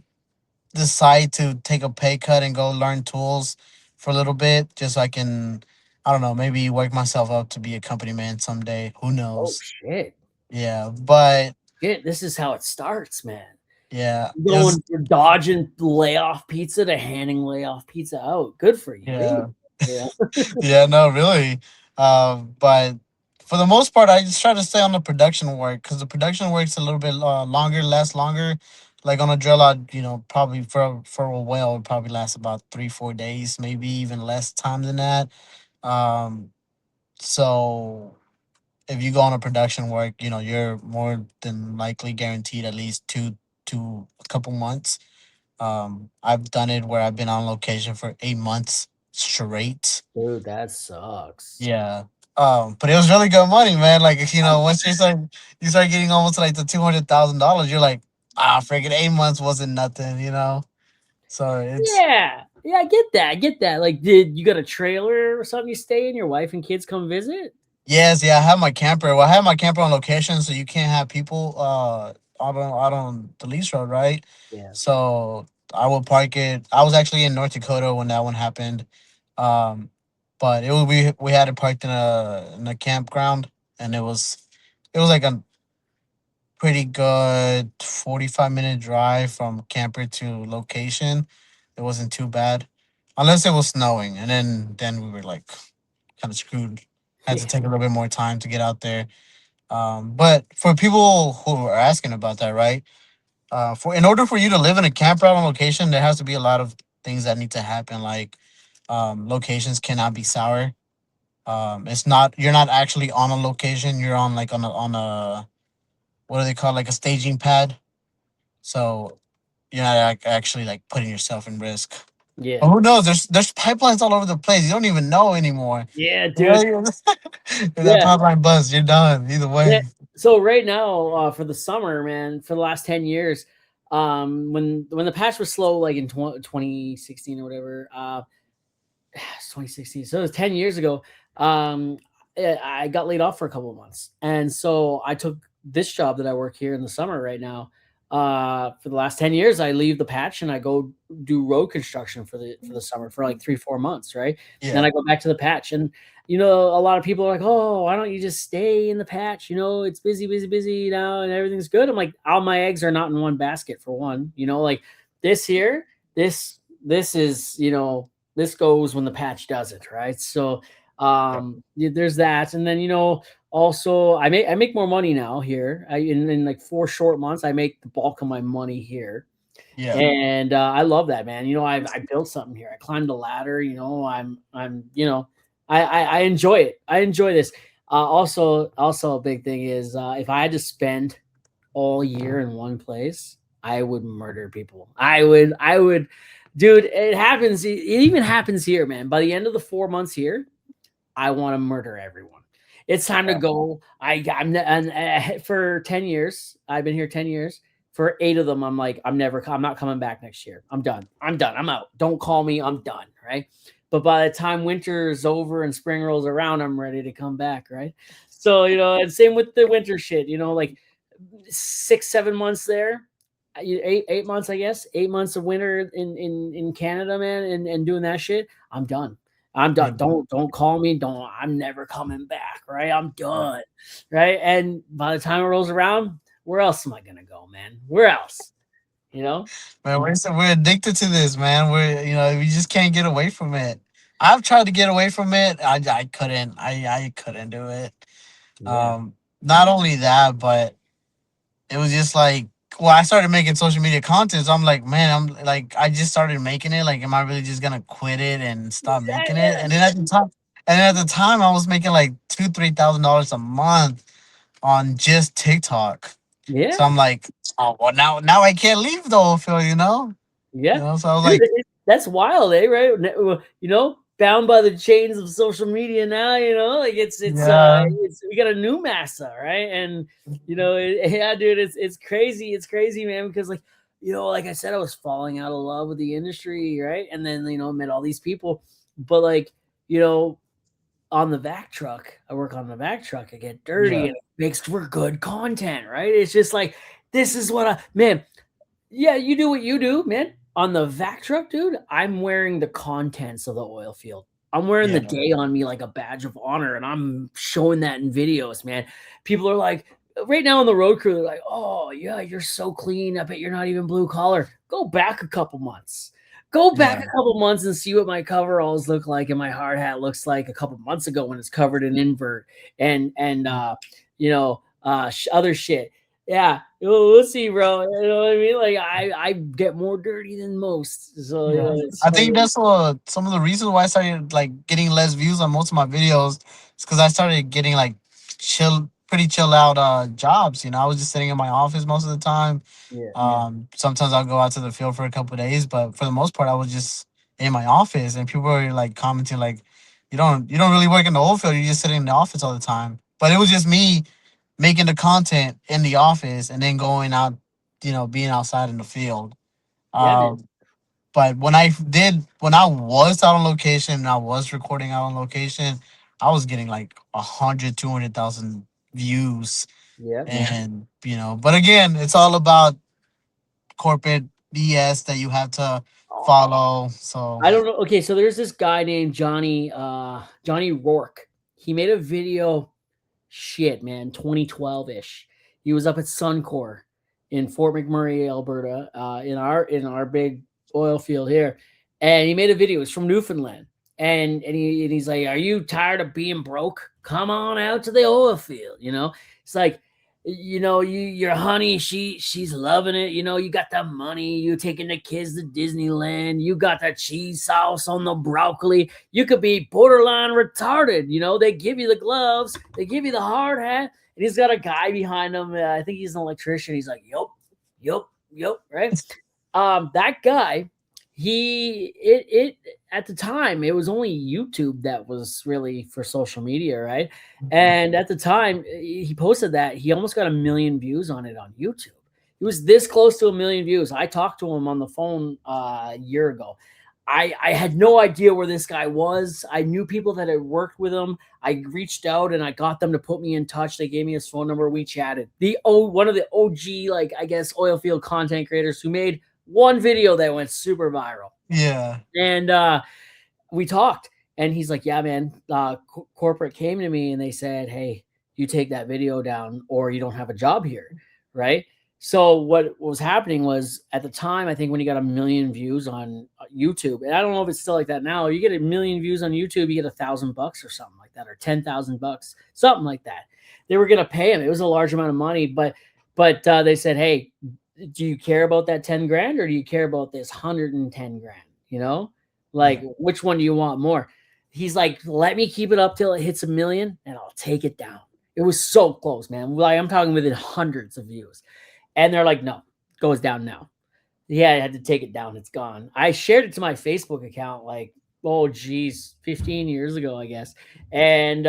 Speaker 2: decide to take a pay cut and go learn tools for a little bit just so I can, I don't know, maybe work myself up to be a company man someday. Who
Speaker 1: Oh
Speaker 2: knows?
Speaker 1: shit.
Speaker 2: Yeah, but
Speaker 1: Shit, this is how it starts, man.
Speaker 2: yeah, it was,
Speaker 1: Going from dodging layoff pizza to handing layoff pizza out. Good for you.
Speaker 2: yeah.
Speaker 1: Yeah.
Speaker 2: Yeah, no, really. But for the most part, I just try to stay on the production work because the production work's a little bit longer, less longer. Like on a drill out, probably for a well, it probably lasts about 3 4 days, maybe even less time than that. Um, so if you go on a production work, you're more than likely guaranteed at least two a couple months. I've done it where I've been on location for 8 months straight.
Speaker 1: Dude, that sucks.
Speaker 2: Yeah. But it was really good money, man. Like, once you start getting almost like the $200,000, you're like, freaking 8 months wasn't nothing. So it's
Speaker 1: Yeah. Yeah, I get that. I get that. Like, did you got a trailer or something you stay in? Your wife and kids come visit?
Speaker 2: yes, yeah. I have my camper. Well, I have my camper on location, so you can't have people out on the lease road, right?
Speaker 1: Yeah.
Speaker 2: So I will park it. I was actually in North Dakota when that one happened. Um, but we had it parked in a campground, and it was like a pretty good 45-minute drive from camper to location. It wasn't too bad, unless it was snowing, and then we were like kind of screwed. Had to
Speaker 1: Yeah.
Speaker 2: take a little bit more time to get out there. But for people who are asking about that, right? For in order for you to live in a campground on location, there has to be a lot of things that need to happen. Like, locations cannot be sour. It's not You're not actually on a location. You're on like on a what do they call, like, a staging pad. So you're not actually like putting yourself in risk. But
Speaker 1: Yeah.
Speaker 2: who knows? There's pipelines all over the place. You don't even know anymore.
Speaker 1: Yeah, dude.
Speaker 2: Right? If that
Speaker 1: Yeah.
Speaker 2: pipeline busts, you're done either
Speaker 1: Yeah.
Speaker 2: way.
Speaker 1: So right now, for the summer, man, for the last 10 years, when the patch was slow, like in 2016 or whatever, it's 2016. So it was 10 years ago. I got laid off for a couple of months. And so I took this job that I work here in the summer right now. For the last 10 years, I leave the patch and I go do road construction for the summer for like 3-4 months, right? Then
Speaker 2: Yeah,
Speaker 1: I go back to the patch. And a lot of people are like, oh, why don't you just stay in the patch? It's busy, busy, busy now and everything's good. I'm like, all my eggs are not in one basket for one. Like this here, this is, this goes when the patch does it, right? So there's that. And then also I make more money now here. In like 4 short months I make the bulk of my money here.
Speaker 2: yeah,
Speaker 1: And I love that, man. I built something here. I climbed a ladder. I enjoy it. I enjoy this. Also a big thing is, if I had to spend all year in one place, I would murder people. I would, dude. It happens. It even happens here, man. By the end of the 4 months here, I want to murder everyone. It's time to
Speaker 2: yeah.
Speaker 1: go. For 10 years. I've been here 10 years. For 8 of them, I'm like, I'm not coming back next year. I'm done. I'm done. I'm out. Don't call me. I'm done. Right. But by the time winter's over and spring rolls around, I'm ready to come back. Right. So, and same with the winter shit, like 6-7 months there, 8 months, I guess, 8 months of winter in Canada, man, and doing that shit. I'm done. I'm
Speaker 2: Yeah.
Speaker 1: done. Don't call me. Don't. I'm never coming back. Right. I'm done. Right. And by the time it rolls around, where else am I gonna go, man? Where else? You know?
Speaker 2: Man, we're addicted to this, man. We just can't get away from it. I've tried to get away from it. I couldn't. I couldn't do it.
Speaker 1: Yeah.
Speaker 2: Not only that, but it was just like, well, I started making social media content. So I'm like, man, I'm like, I just started making it. Like, am I really just gonna quit it and stop making it? And then at the time, I was making like $2,000-3,000 a month on just TikTok. So
Speaker 1: Yeah.
Speaker 2: I'm like, oh well, now I can't leave the oil field, you know. You
Speaker 1: Yeah.
Speaker 2: know, so I was
Speaker 1: Dude,
Speaker 2: like,
Speaker 1: that's wild, eh? Right? Bound by the chains of social media now. Like
Speaker 2: yeah,
Speaker 1: we got a new massa, right? And yeah, dude, it's crazy. It's crazy, man. Because like I said, I was falling out of love with the industry, right? And then met all these people, but you know on the vac truck. I work on the vac truck. I get dirty
Speaker 2: yeah,
Speaker 1: and it makes for good content, right? It's just like, this is what man. Yeah, you do what you do, man. On the vac truck, dude, I'm wearing the contents of the oil field. I'm wearing the
Speaker 2: yeah,
Speaker 1: day on me like a badge of honor, and I'm showing that in videos, man. People are like, right now on the road crew, they're like, oh, yeah, you're so clean. I bet you're not even blue collar. Go back a couple months. Go back
Speaker 2: yeah.
Speaker 1: a couple months and see what my coveralls look like and my hard hat looks like a couple months ago when it's covered in invert and other shit. Yeah, we'll see, bro. You know what I mean? Like I get more dirty than most, so
Speaker 2: Yeah.
Speaker 1: it's
Speaker 2: I
Speaker 1: funny.
Speaker 2: think that's some of the reasons why I started like getting less views on most of my videos. It's because I started getting like pretty chill out jobs. You know, I was just sitting in my office most of the time.
Speaker 1: Yeah.
Speaker 2: Sometimes I'll go out to the field for a couple of days, but for the most part, I was just in my office, and people were like commenting like, you don't really work in the oil field. You're just sitting in the office all the time." But it was just me making the content in the office and then going out, being outside in the field.
Speaker 1: Yeah, man.
Speaker 2: Um, but when I was out on location and I was recording out on location, I was getting like 100, 200,000 views.
Speaker 1: Yeah.
Speaker 2: And, but again, it's all about corporate BS that you have to follow. So,
Speaker 1: I don't know. Okay, so there's this guy named Johnny Rourke. He made a video, shit, man, 2012-ish. He was up at Suncor in Fort McMurray, Alberta, in our big oil field here, and he made a video. It's from Newfoundland, and he's like, "Are you tired of being broke? Come on out to the oil field." It's like, your honey, she's loving it. You got the money, you taking the kids to Disneyland, you got the cheese sauce on the broccoli. You could be borderline retarded. They give you the gloves, they give you the hard hat, and he's got a guy behind him. I think he's an electrician. He's like, yup, yup, yup, right? That guy, it at the time, it was only YouTube that was really for social media, right? And at the time he posted that, he almost got 1 million views on it on YouTube. He was this close to 1 million views. I talked to him on the phone a year ago. I had no idea where this guy was. I knew people that had worked with him. I reached out and I got them to put me in touch. They gave me his phone number. We chatted. One of the OG, like, I guess, oil field content creators who made one video that went super viral.
Speaker 2: yeah.
Speaker 1: And we talked, and he's like, "Yeah, man, corporate came to me and they said, hey, you take that video down or you don't have a job here," right? So what was happening was, at the time, I think when you got 1 million views on YouTube, and I don't know if it's still like that now, you get 1 million views on YouTube, you get $1,000 or something like that, or $10,000, something like that. They were gonna pay him. It was a large amount of money, but they said, "Hey, do you care about that 10 grand, or do you care about this 110 grand? Like,
Speaker 2: Yeah.
Speaker 1: which one do you want more?" He's like, "Let me keep it up till it hits 1 million and I'll take it down." It was so close, man. Like, I'm talking within hundreds of views. And they're like, "No, it goes down now." Yeah, I had to take it down. It's gone. I shared it to my Facebook account like, oh geez, 15 years ago, I guess. And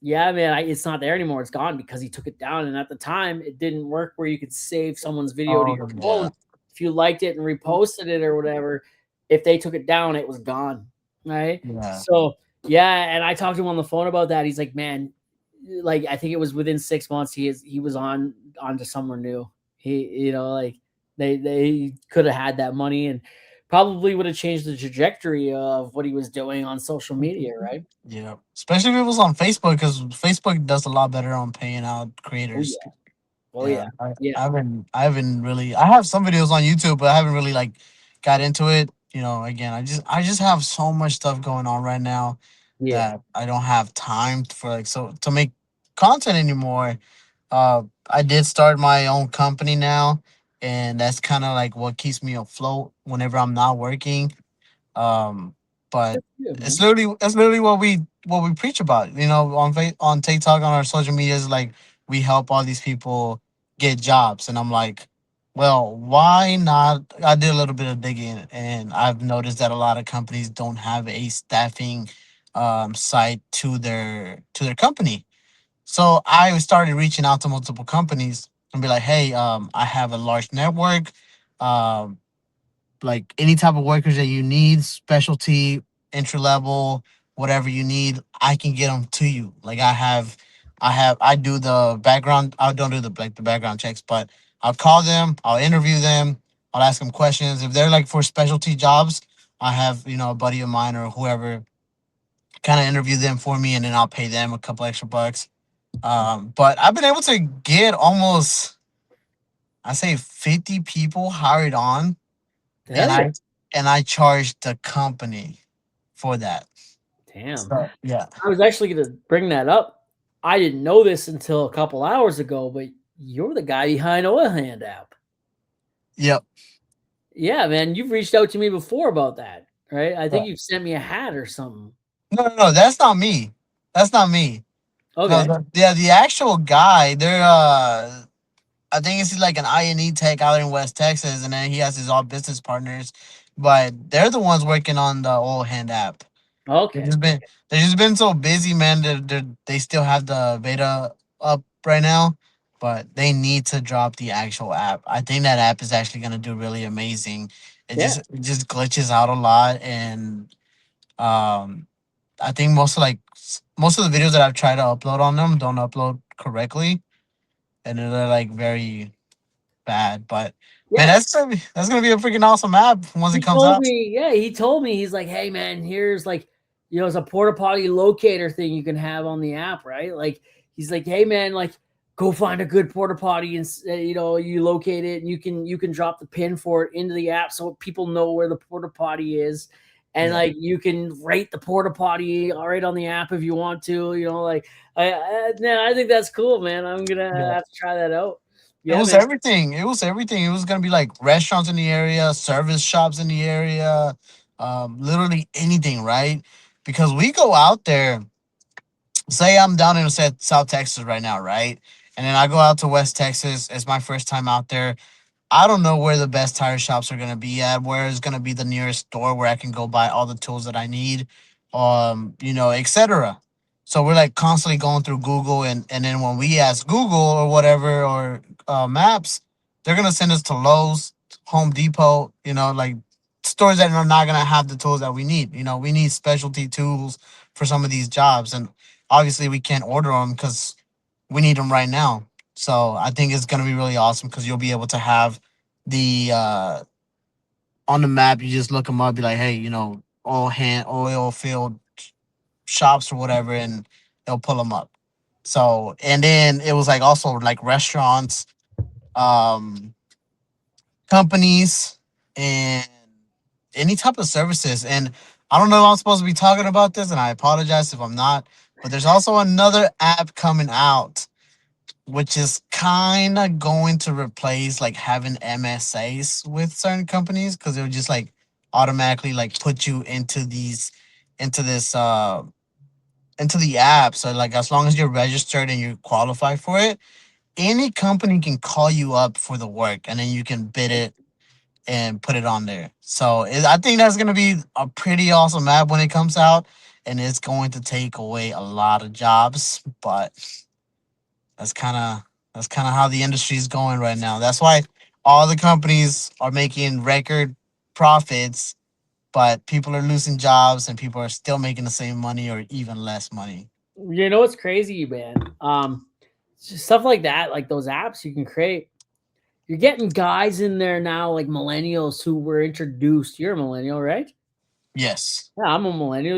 Speaker 1: yeah, man, it's not there anymore. It's gone because he took it down. And at the time, it didn't work where you could save someone's video to
Speaker 2: Oh,
Speaker 1: your
Speaker 2: yeah.
Speaker 1: phone. If you liked it and reposted it or whatever, if they took it down, it was gone. Right.
Speaker 2: Yeah.
Speaker 1: So yeah, and I talked to him on the phone about that. He's like, "Man, like, I think it was within 6 months he was on to somewhere new." Like, they could have had that money and probably would have changed the trajectory of what he was doing on social media, right?
Speaker 2: Yeah. Especially if it was on Facebook, because Facebook does a lot better on paying out
Speaker 1: Oh
Speaker 2: creators.
Speaker 1: yeah. Oh
Speaker 2: Yeah,
Speaker 1: yeah.
Speaker 2: I,
Speaker 1: Yeah.
Speaker 2: I haven't I haven't really I have some videos on YouTube, but I haven't really like got into it. Again, I just have so much stuff going on right now
Speaker 1: Yeah.
Speaker 2: that I don't have time for like so to make content anymore. I did start my own company now, and that's kind of like what keeps me afloat whenever I'm not working. Um, but
Speaker 1: That's good,
Speaker 2: it's
Speaker 1: man.
Speaker 2: literally what we preach about. On TikTok, on our social medias, like we help all these people get jobs, and I'm like, well, why not? I did a little bit of digging, and I've noticed that a lot of companies don't have a staffing site to their company. So I started reaching out to multiple companies and be like, hey, I have a large network. Um, like any type of workers that you need, specialty, entry level, whatever you need, I can get them to you. Like I do the background. I don't do the background checks, but I'll call them, I'll interview them, I'll ask them questions. If they're like for specialty jobs, I have a buddy of mine or whoever kind of interview them for me, and then I'll pay them a couple extra bucks. But I've been able to get almost, I say, 50 people hired on, and
Speaker 1: Hell yeah.
Speaker 2: I charge the company for that.
Speaker 1: Damn.
Speaker 2: So yeah,
Speaker 1: I was actually going to bring that up. I didn't know this until a couple hours ago, but you're the guy behind Oil Hand app.
Speaker 2: yep.
Speaker 1: Yeah, man. You've reached out to me before about that, right? I
Speaker 2: Yeah.
Speaker 1: think you sent me a hat or something.
Speaker 2: No, no, no, that's not me. That's not me. No,
Speaker 1: Okay.
Speaker 2: yeah, the actual guy, they're I think it's like an I&E tech out in West Texas, and then he has his all business partners, but they're the ones working on the old hand app. They've
Speaker 1: Okay.
Speaker 2: just been they've just been so busy, man. They still have the beta up right now, but they need to drop the actual app. I think that app is actually gonna do really amazing.
Speaker 1: Yeah.
Speaker 2: It just glitches out a lot, and um, I think most of the videos that I've tried to upload on them don't upload correctly, and they're like very bad. But man,
Speaker 1: Yeah.
Speaker 2: that's gonna be a freaking awesome app once it
Speaker 1: He
Speaker 2: comes
Speaker 1: told
Speaker 2: out.
Speaker 1: me, yeah, he told me, he's like, hey man, here's like, it's a porta potty locator thing you can have on the app, right? Like, he's like, hey man, like, go find a good porta potty and you locate it and you can drop the pin for it into the app so people know where the porta potty is, and
Speaker 2: Yeah,
Speaker 1: like you can rate the porta potty all right on the app if you want to, like, I think that's cool, man. I'm gonna
Speaker 2: yeah.
Speaker 1: have to try that out.
Speaker 2: It
Speaker 1: Yeah,
Speaker 2: was
Speaker 1: man.
Speaker 2: everything. It was everything. It was gonna be like restaurants in the area, service shops in the area, literally anything, right? Because we go out there. Say I'm down in South Texas right now, right? And then I go out to West Texas. It's my first time out there. I don't know where the best tire shops are gonna be at. Where is gonna be the nearest store where I can go buy all the tools that I need, etc. So we're like constantly going through Google, and then when we ask Google or whatever or Maps, they're gonna send us to Lowe's, Home Depot, like stores that are not gonna have the tools that we need. We need specialty tools for some of these jobs, and obviously we can't order them because we need them right now. So I think it's gonna be really awesome because you'll be able to have the on the map. You just look them up, be like, hey, oil field shops or whatever, and they'll pull them up. So and then it was like also like restaurants, um, companies, and any type of services. And I don't know if I'm supposed to be talking about this, and I apologize if I'm not. But there's also another app coming out which is kind of going to replace like having MSAs with certain companies because it would just like automatically like put you into this into the app. So like as long as you're registered and you qualify for it, any company can call you up for the work and then you can bid it and put it on there. So I think that's gonna be a pretty awesome app when it comes out, and it's going to take away a lot of jobs, but that's kind of that's kind of how the industry is going right now. That's why all the companies are making record profits, but people are losing jobs and people are still making the same money or even less money.
Speaker 1: You know what's crazy, man? Just stuff like that, like those apps you can create. You're getting guys in there now, like millennials who were introduced. You're a millennial, right?
Speaker 2: Yes.
Speaker 1: Yeah, I'm a millennial.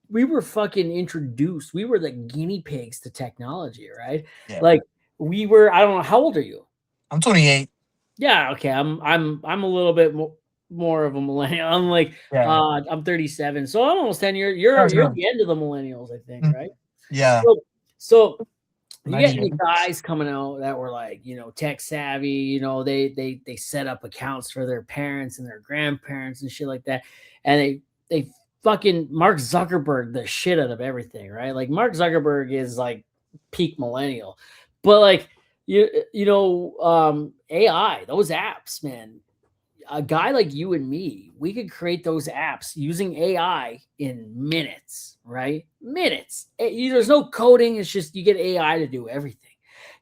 Speaker 1: We were fucking introduced. We were the guinea pigs to technology, right?
Speaker 2: Yeah.
Speaker 1: Like we were. I don't know. How old are you?
Speaker 2: I'm 28.
Speaker 1: Yeah. Okay. I'm a little bit more of a millennial. I'm like
Speaker 2: Yeah.
Speaker 1: I'm 37, so I'm almost 10 years. You're
Speaker 2: Sounds
Speaker 1: you're
Speaker 2: good.
Speaker 1: the end of the millennials, I think,
Speaker 2: Mm,
Speaker 1: right?
Speaker 2: yeah.
Speaker 1: So you get the
Speaker 2: 98.
Speaker 1: guys coming out that were like, tech savvy, they set up accounts for their parents and their grandparents and shit like that. And they fucking Mark Zuckerberg the shit out of everything, right? Like Mark Zuckerberg is like peak millennial. But like AI, those apps, man, a guy like you and me, we could create those apps using AI in minutes, right? Minutes. There's no coding. It's just you get AI to do everything.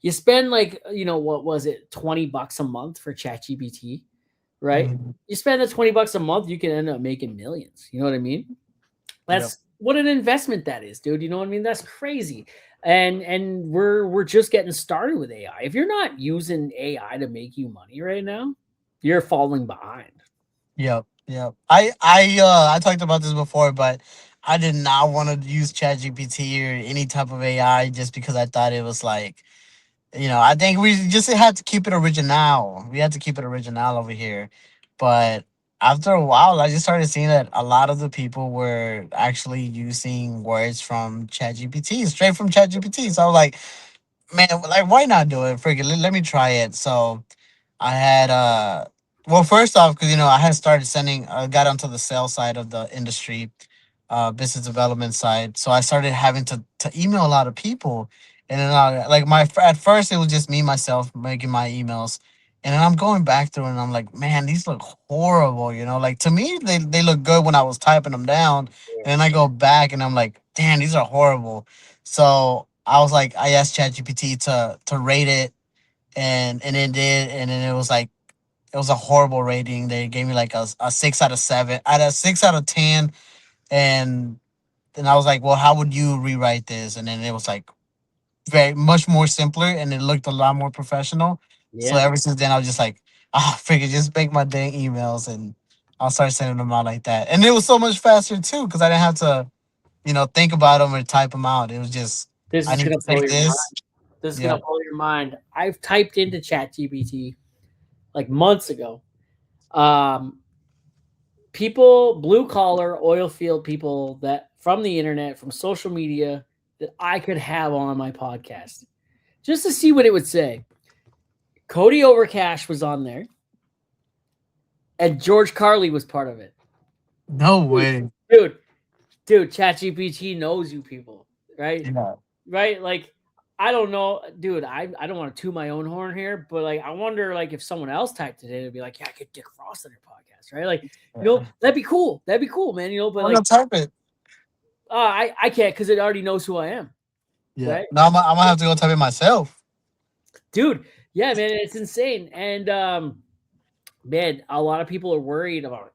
Speaker 1: You spend like, what was it, $20 a month for ChatGPT, right?
Speaker 2: Mhm.
Speaker 1: You spend the $20 a month, you can end up making millions. You know what I mean?
Speaker 2: Yep.
Speaker 1: That's what an investment that is, dude. You know what I mean? That's crazy. And we're just getting started with AI. If you're not using AI to make you money right now, you're falling behind.
Speaker 2: Yep. Yep. I talked about this before, but I did not want to use ChatGPT or any type of AI just because I thought it was like, I think we just had to keep it original. We had to keep it original over here. But after a while, I just started seeing that a lot of the people were actually using words from ChatGPT, straight from ChatGPT. So I was like, man, like, why not do it? Freaking, let me try it. So I had, well, first off, because, I had started sending, I got onto the sales side of the industry business development side. So I started having to email a lot of people, and then like at first it was just me myself making my emails, and then I'm going back through and I'm like, man, these look horrible. You know, like to me they look good when I was typing them down, and then I go back and I'm like, damn, these are horrible. So I was like, I asked ChatGPT to rate it, and it did, and then it was like it was a horrible rating. They gave me like a 6 out of 7, out of 6 out of 10, and I was like, well, how would you rewrite this? And then it was like very much more simpler, and it looked a lot more professional. So
Speaker 1: Yeah.
Speaker 2: ever since then, I was just like, figure just make my dang emails, and I'll start sending them out like that. And it was so much faster too, because I didn't have to, think about them or type them out. It was just,
Speaker 1: This
Speaker 2: I
Speaker 1: is
Speaker 2: need
Speaker 1: gonna
Speaker 2: to say
Speaker 1: blow your mind.
Speaker 2: this.
Speaker 1: This is gonna
Speaker 2: Yeah.
Speaker 1: blow your mind. I've typed into ChatGPT like months ago. Um, People, blue collar, oil field people that from the internet, from social media that I could have on my podcast, just to see what it would say. Cody Overcash was on there, and George Carley was part of it.
Speaker 2: No
Speaker 1: Dude,
Speaker 2: way.
Speaker 1: dude, ChatGPT knows you people, right?
Speaker 2: Yeah.
Speaker 1: Right? Like, I don't know, dude. I don't want to toot my own horn here, but like, I wonder, like, if someone else typed it in, it'd be like, yeah, get Dick Frost on your podcast, right? Like,
Speaker 2: Yeah.
Speaker 1: that'd be cool. That'd be cool, man. But
Speaker 2: I'm
Speaker 1: like,
Speaker 2: gonna type it.
Speaker 1: I can't because it already knows who I am,
Speaker 2: Yeah.
Speaker 1: right?
Speaker 2: No, I'm gonna have to go type it myself.
Speaker 1: Dude, yeah, man, it's insane. And man, a lot of people are worried about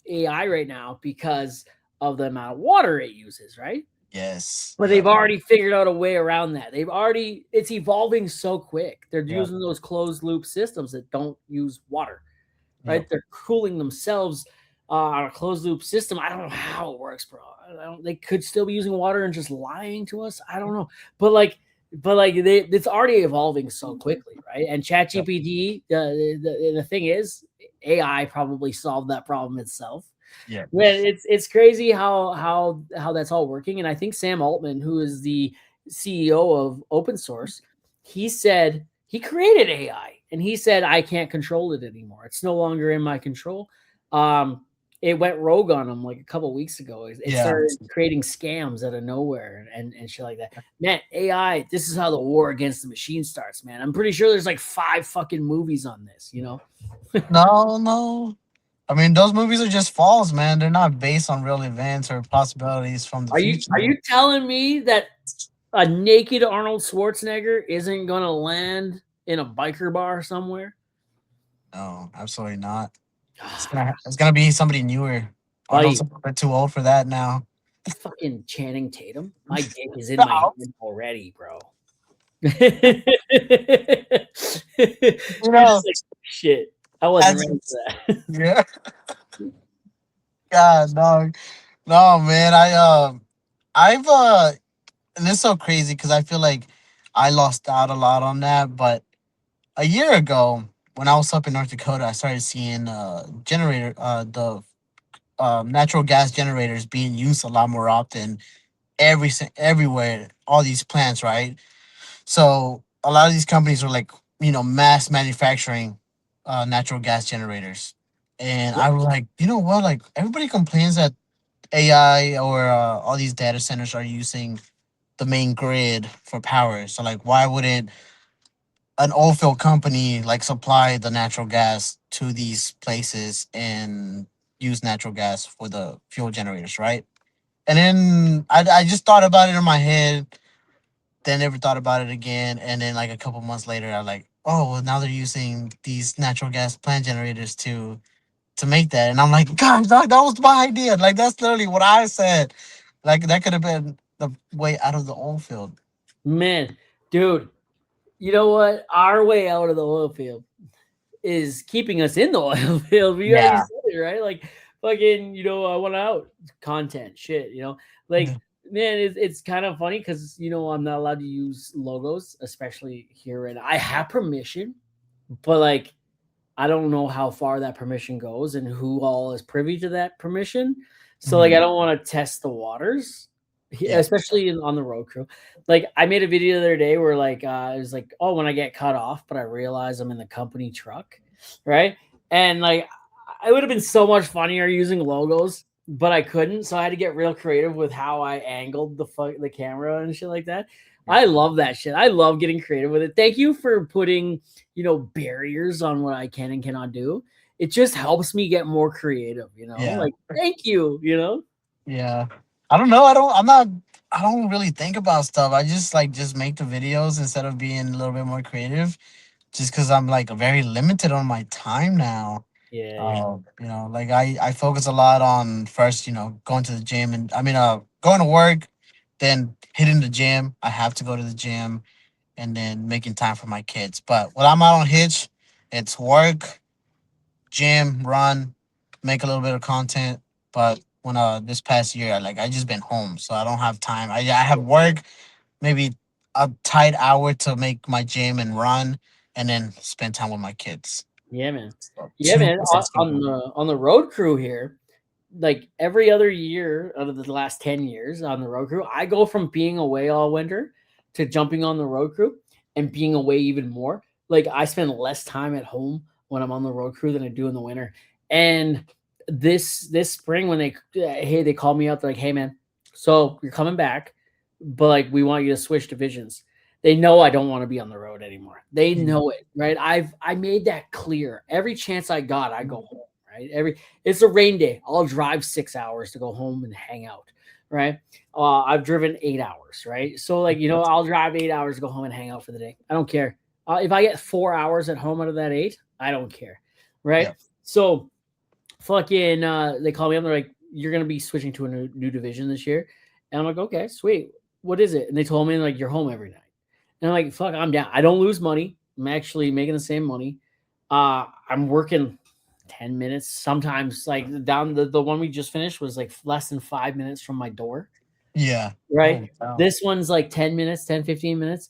Speaker 1: AI right now because of the amount of water it uses, right?
Speaker 2: Yes.
Speaker 1: But
Speaker 2: Yeah.
Speaker 1: they've already figured out a way around that. It's evolving so quick. They're
Speaker 2: Yeah.
Speaker 1: using those closed loop systems that don't use water,
Speaker 2: Yeah.
Speaker 1: right? They're cooling themselves on a closed loop system. I don't know how it works, bro. They could still be using water and just lying to us. I don't know, it's already evolving so quickly, right? And
Speaker 2: Yeah.
Speaker 1: ChatGPT, the thing is, AI probably solved that problem itself.
Speaker 2: Yeah.
Speaker 1: Man, it's crazy how that's all working. And I think Sam Altman, who is the CEO of open source, he said he created AI and he said I can't control it anymore. It's no longer in my control. Um, it went rogue on him like a couple weeks ago. It
Speaker 2: Yeah.
Speaker 1: started creating scams out of nowhere and shit like that. Man, AI, this is how the war against the machine starts, man. I'm pretty sure there's like 5 fucking movies on this,
Speaker 2: No, no. I mean, those movies are just false, man. They're not based on real events or possibilities from the
Speaker 1: Are
Speaker 2: future.
Speaker 1: you telling me that a naked Arnold Schwarzenegger isn't going to land in a biker bar somewhere?
Speaker 2: No, absolutely not. It's gonna be somebody newer. Arnold's
Speaker 1: Buddy,
Speaker 2: a bit too old for that now.
Speaker 1: fucking Channing Tatum. My dick is in my
Speaker 2: No.
Speaker 1: head already, bro.
Speaker 2: You
Speaker 1: You're
Speaker 2: know,
Speaker 1: just like, shit. I wasn't
Speaker 2: as
Speaker 1: ready for that.
Speaker 2: yeah, God, no, no, man. I've and it's so crazy because I feel like I lost out a lot on that. But a year ago, when I was up in North Dakota, I started seeing the natural gas generators being used a lot more often everywhere. All these plants, right? So a lot of these companies are like, mass manufacturing natural gas generators. And I was like, you know what? Like everybody complains that AI or all these data centers are using the main grid for power. So like, why wouldn't an oilfield company like supply the natural gas to these places and use natural gas for the fuel generators, right? And then I just thought about it in my head, then never thought about it again. And then like a couple months later, I like, oh, well, now they're using these natural gas plant generators to make that. And I'm like, gosh, that was my idea. Like that's literally what I said. Like that could have been the way out of the oil field.
Speaker 1: Man, dude, you know what? Our way out of the oil field is keeping us in the oil field. You already
Speaker 2: Yeah.
Speaker 1: said it, right? Like fucking, I want out content shit, like man, it's kind of funny because I'm not allowed to use logos, especially here. And I have permission, but like I don't know how far that permission goes and who all is privy to that permission. So like I
Speaker 2: Mhm.
Speaker 1: don't want to test the waters,
Speaker 2: Yeah.
Speaker 1: especially on the road crew. Like I made a video the other day where like it was like, oh, when I get cut off, but I realize I'm in the company truck, right? And like it would have been so much funnier using logos, but I couldn't, so I had to get real creative with how I angled the camera and shit like that. I love that shit. I love getting creative with it. Thank you for putting, barriers on what I can and cannot do. It just helps me get more creative,
Speaker 2: Yeah.
Speaker 1: Like, thank you.
Speaker 2: Yeah. I don't know. I don't really think about stuff. I just like just make the videos instead of being a little bit more creative just cuz I'm like very limited on my time now.
Speaker 1: Yeah.
Speaker 2: Like I focus a lot on first, going to the gym and going to work, then hitting the gym. I have to go to the gym and then making time for my kids. But when I'm out on hitch, it's work, gym, run, make a little bit of content. But when this past year, I just been home, so I don't have time. I have work, maybe a tight hour to make my gym and run, and then spend time with my kids.
Speaker 1: Yeah, man.
Speaker 2: So
Speaker 1: Yeah,
Speaker 2: two
Speaker 1: man.
Speaker 2: percent
Speaker 1: On
Speaker 2: schedule.
Speaker 1: the road crew here, like every other year out of the last 10 years on the road crew, I go from being away all winter to jumping on the road crew and being away even more. Like I spend less time at home when I'm on the road crew than I do in the winter. And this spring when they called me up, they're like, hey man, so you're coming back, but like we want you to switch divisions. They know I don't want to be on the road anymore. They
Speaker 2: Mm.
Speaker 1: know it, right? I made that clear. Every chance I got, I go home, right? It's a rain day. I'll drive 6 hours to go home and hang out, right? I've driven 8 hours, right? So like I'll drive 8 hours to go home and hang out for the day. I don't care. If I get 4 hours at home out of that eight, I don't care, right?
Speaker 2: Yeah.
Speaker 1: So fucking they call me up, they're like, you're gonna be switching to a new division this year. And I'm like, okay, sweet. What is it? And they told me like you're home every night. And I'm like, fuck, I'm down. I don't lose money. I'm actually making the same money. I'm working 10 minutes. Sometimes like down the one we just finished was like less than 5 minutes from my door.
Speaker 2: Yeah.
Speaker 1: Right.
Speaker 2: Oh wow.
Speaker 1: This one's like 10 minutes, 10, 15 minutes.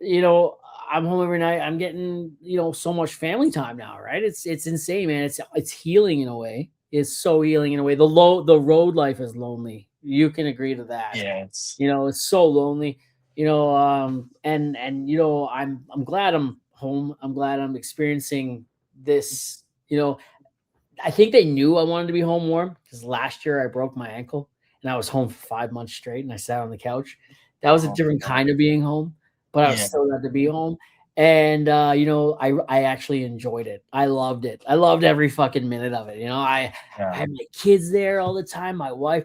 Speaker 1: You know, I'm home every night. I'm getting, so much family time now, right? It's insane, man. It's healing in a way. It's so healing in a way. The road life is lonely. You can agree to that.
Speaker 2: Yeah. It's
Speaker 1: It's so lonely. And I'm glad I'm home. I'm glad I'm experiencing this. I think they knew I wanted to be home more because last year I broke my ankle and I was home for 5 months straight and I sat on the couch. That was a
Speaker 2: oh
Speaker 1: different kind of being home, but I was
Speaker 2: yeah.
Speaker 1: still glad to be home. And I actually enjoyed it. I loved it. I loved every fucking minute of it. I
Speaker 2: Yeah.
Speaker 1: had my kids there all the time, my wife.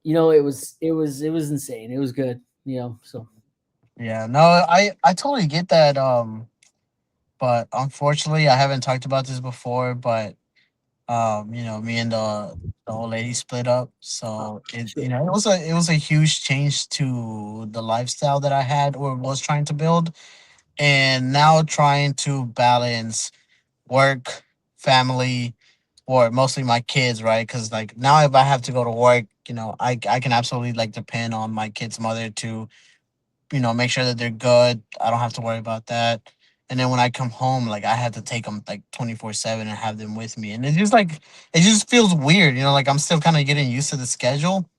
Speaker 1: It was insane. It was good. So
Speaker 2: Yeah. No, I totally get that. But unfortunately, I haven't talked about this before. But me and the old lady split up,
Speaker 1: oh,
Speaker 2: so
Speaker 1: shit.
Speaker 2: it was a huge change to the lifestyle that I had or was trying to build, and now trying to balance work, family, or mostly my kids, right? Because like now, if I have to go to work, I can absolutely like depend on my kid's mother to make sure that they're good. I don't have to worry about that. And then when I come home, like I have to take them like 24/7 and have them with me. And it just feels weird, like I'm still kind of getting used to the schedule.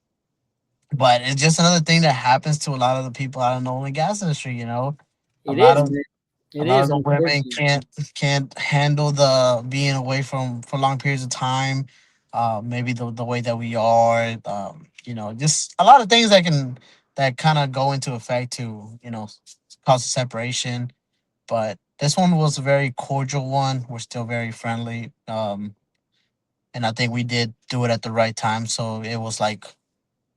Speaker 2: But it's just another thing that happens to a lot of the people out in the oil and gas industry. A
Speaker 1: It
Speaker 2: lot
Speaker 1: is,
Speaker 2: of
Speaker 1: man.
Speaker 2: a
Speaker 1: It
Speaker 2: lot of
Speaker 1: is,
Speaker 2: the women
Speaker 1: unfortunately.
Speaker 2: can't handle the being away from for long periods of time. Maybe the way that we are, just a lot of things that kind of go into effect to cause a separation. But this one was a very cordial one. We're still very friendly, and I think we did do it at the right time. So it was like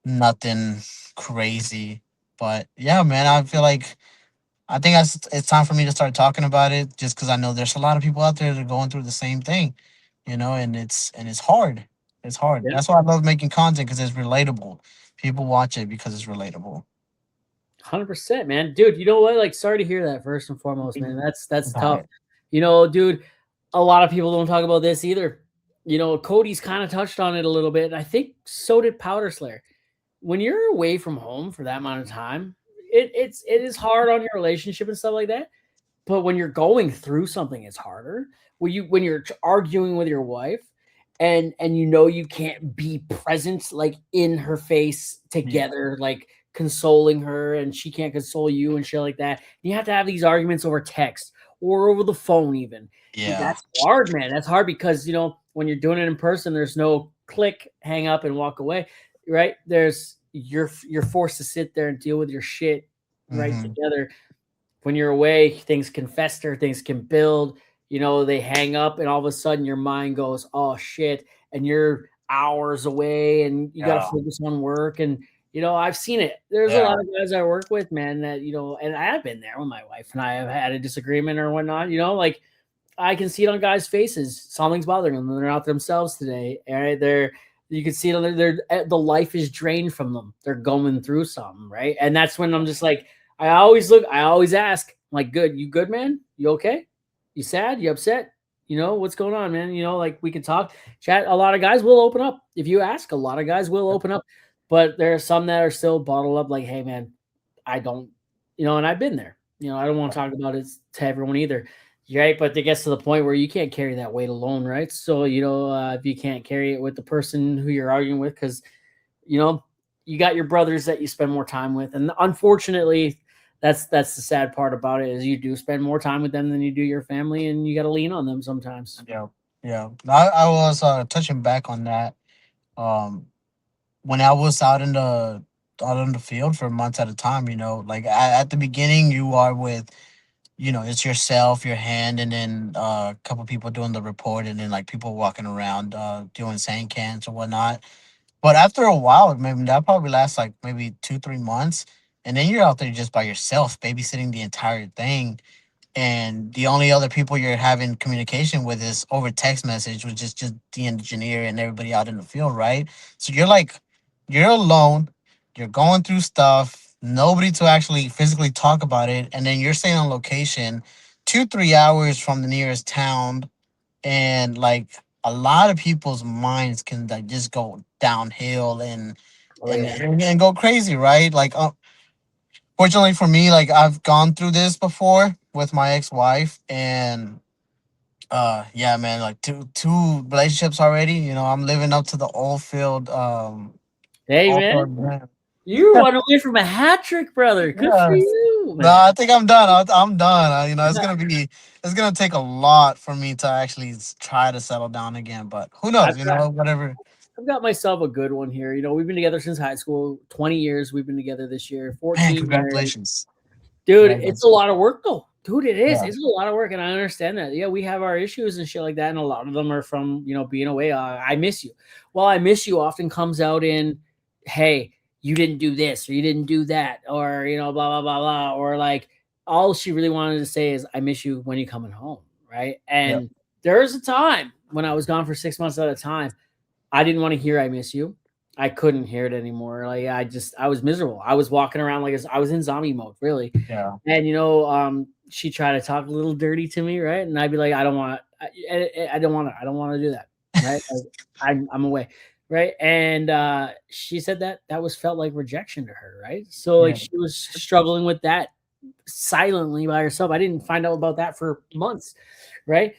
Speaker 2: nothing crazy. But yeah, man, I feel like it's time for me to start talking about it just because I know there's a lot of people out there that are going through the same thing, and it's hard. It's hard.
Speaker 1: Yeah.
Speaker 2: That's why I love making content because it's relatable. People watch it because it's relatable.
Speaker 1: 100%, man. Dude, you know what? Like, sorry to hear that first and foremost, man. That's
Speaker 2: About
Speaker 1: tough.
Speaker 2: it.
Speaker 1: Dude, a lot of people don't talk about this either. Cody's kind of touched on it a little bit, and I think so did Powder Slayer. When you're away from home for that amount of time, it is hard on your relationship and stuff like that. But when you're going through something, it's harder. When you're arguing with your wife and you can't be present like in her face
Speaker 2: Yeah.
Speaker 1: together, like consoling her, and she can't console you and shit like that. You have to have these arguments over text or over the phone even.
Speaker 2: Yeah.
Speaker 1: That's hard, man. That's hard because when you're doing it in person, there's no click, hang up, and walk away. Right? There's you're forced to sit there and deal with your shit right
Speaker 2: Mm-hmm.
Speaker 1: together. When you're away, things can fester, things can build. They hang up, and all of a sudden your mind goes, "Oh shit!" and you're hours away, and you got to
Speaker 2: Yeah.
Speaker 1: focus on work. And I've seen it. There's a
Speaker 2: Yeah.
Speaker 1: lot of guys I work with, man, that and I have been there when my wife and I have had a disagreement or whatnot. Like I can see it on guys' faces. Something's bothering them. They're not themselves today. Right? You can see it on the life is drained from them. They're going through something, right? And that's when I'm just like, I always ask, I'm like, good, you good, man? You okay? You sad? You upset? What's going on, man? Like we can talk, chat. A lot of guys will open up. If you ask, a lot of guys will open up. But there are some that are still bottled up, like, hey man, I don't, and I've been there. I don't want to talk about it to everyone either. Right, but it gets to the point where you can't carry that weight alone, right? So if you can't carry it with the person who you're arguing with, because you know you got your brothers that you spend more time with, and unfortunately, that's the sad part about it is you do spend more time with them than you do your family, and you got to lean on them sometimes.
Speaker 2: Yeah. Yeah. I was touching back on that. Um, when I was out in the field for months at a time, like at the beginning, you are with, it's yourself, your hand, and then a couple people doing the report, and then like people walking around doing sand cans or whatnot. But after a while, maybe that probably lasts like maybe 2 3 months, and then you're out there just by yourself, babysitting the entire thing, and the only other people you're having communication with is over text message, which is just the engineer and everybody out in the field, right? So you're alone, you're going through stuff, nobody to actually physically talk about it, and then you're staying on location 2 3 hours from the nearest town, and like a lot of people's minds can like just go downhill and
Speaker 1: Oh yeah.
Speaker 2: and go crazy, right? Like fortunately for me, like I've gone through this before with my ex-wife, and yeah, man, like two relationships already. I'm living up to the oilfield
Speaker 1: Hey man,
Speaker 2: oilfield brand.
Speaker 1: you run away from a hat trick, brother. Good for
Speaker 2: Yeah.
Speaker 1: you,
Speaker 2: No,
Speaker 1: man.
Speaker 2: I think I'm done. I'm done. It's gonna take a lot for me to actually try to settle down again. But who knows?
Speaker 1: I've got
Speaker 2: Whatever.
Speaker 1: I've got myself a good one here. We've been together since high school, 20 years. We've been together this year,
Speaker 2: Man,
Speaker 1: 14 years.
Speaker 2: congratulations.
Speaker 1: Dude, it's a
Speaker 2: Congratulations.
Speaker 1: lot of work though. Dude, it is.
Speaker 2: Yeah.
Speaker 1: It's a lot of work, and I understand that. Yeah, we have our issues and shit like that, and a lot of them are from being away. I miss you. Well, I miss you often comes out in, hey, you didn't do this or you didn't do that, or blah blah blah blah, or like all she really wanted to say is, I miss you when you're coming home, right?
Speaker 2: Yeah.
Speaker 1: And there was a time when I was gone for 6 months at a time. I didn't want to hear "I miss you." I couldn't hear it anymore. Like I was miserable. I was walking around like I was in zombie mode, really.
Speaker 2: Yeah.
Speaker 1: And she tried to talk a little dirty to me, right? And I'd be like, I don't want, I don't want to, I don't want to do that, right? Like, I'm away, right? And she said that was felt like rejection to her, right? So like
Speaker 2: Yeah.
Speaker 1: she was struggling with that silently by herself. I didn't find out about that for months, right?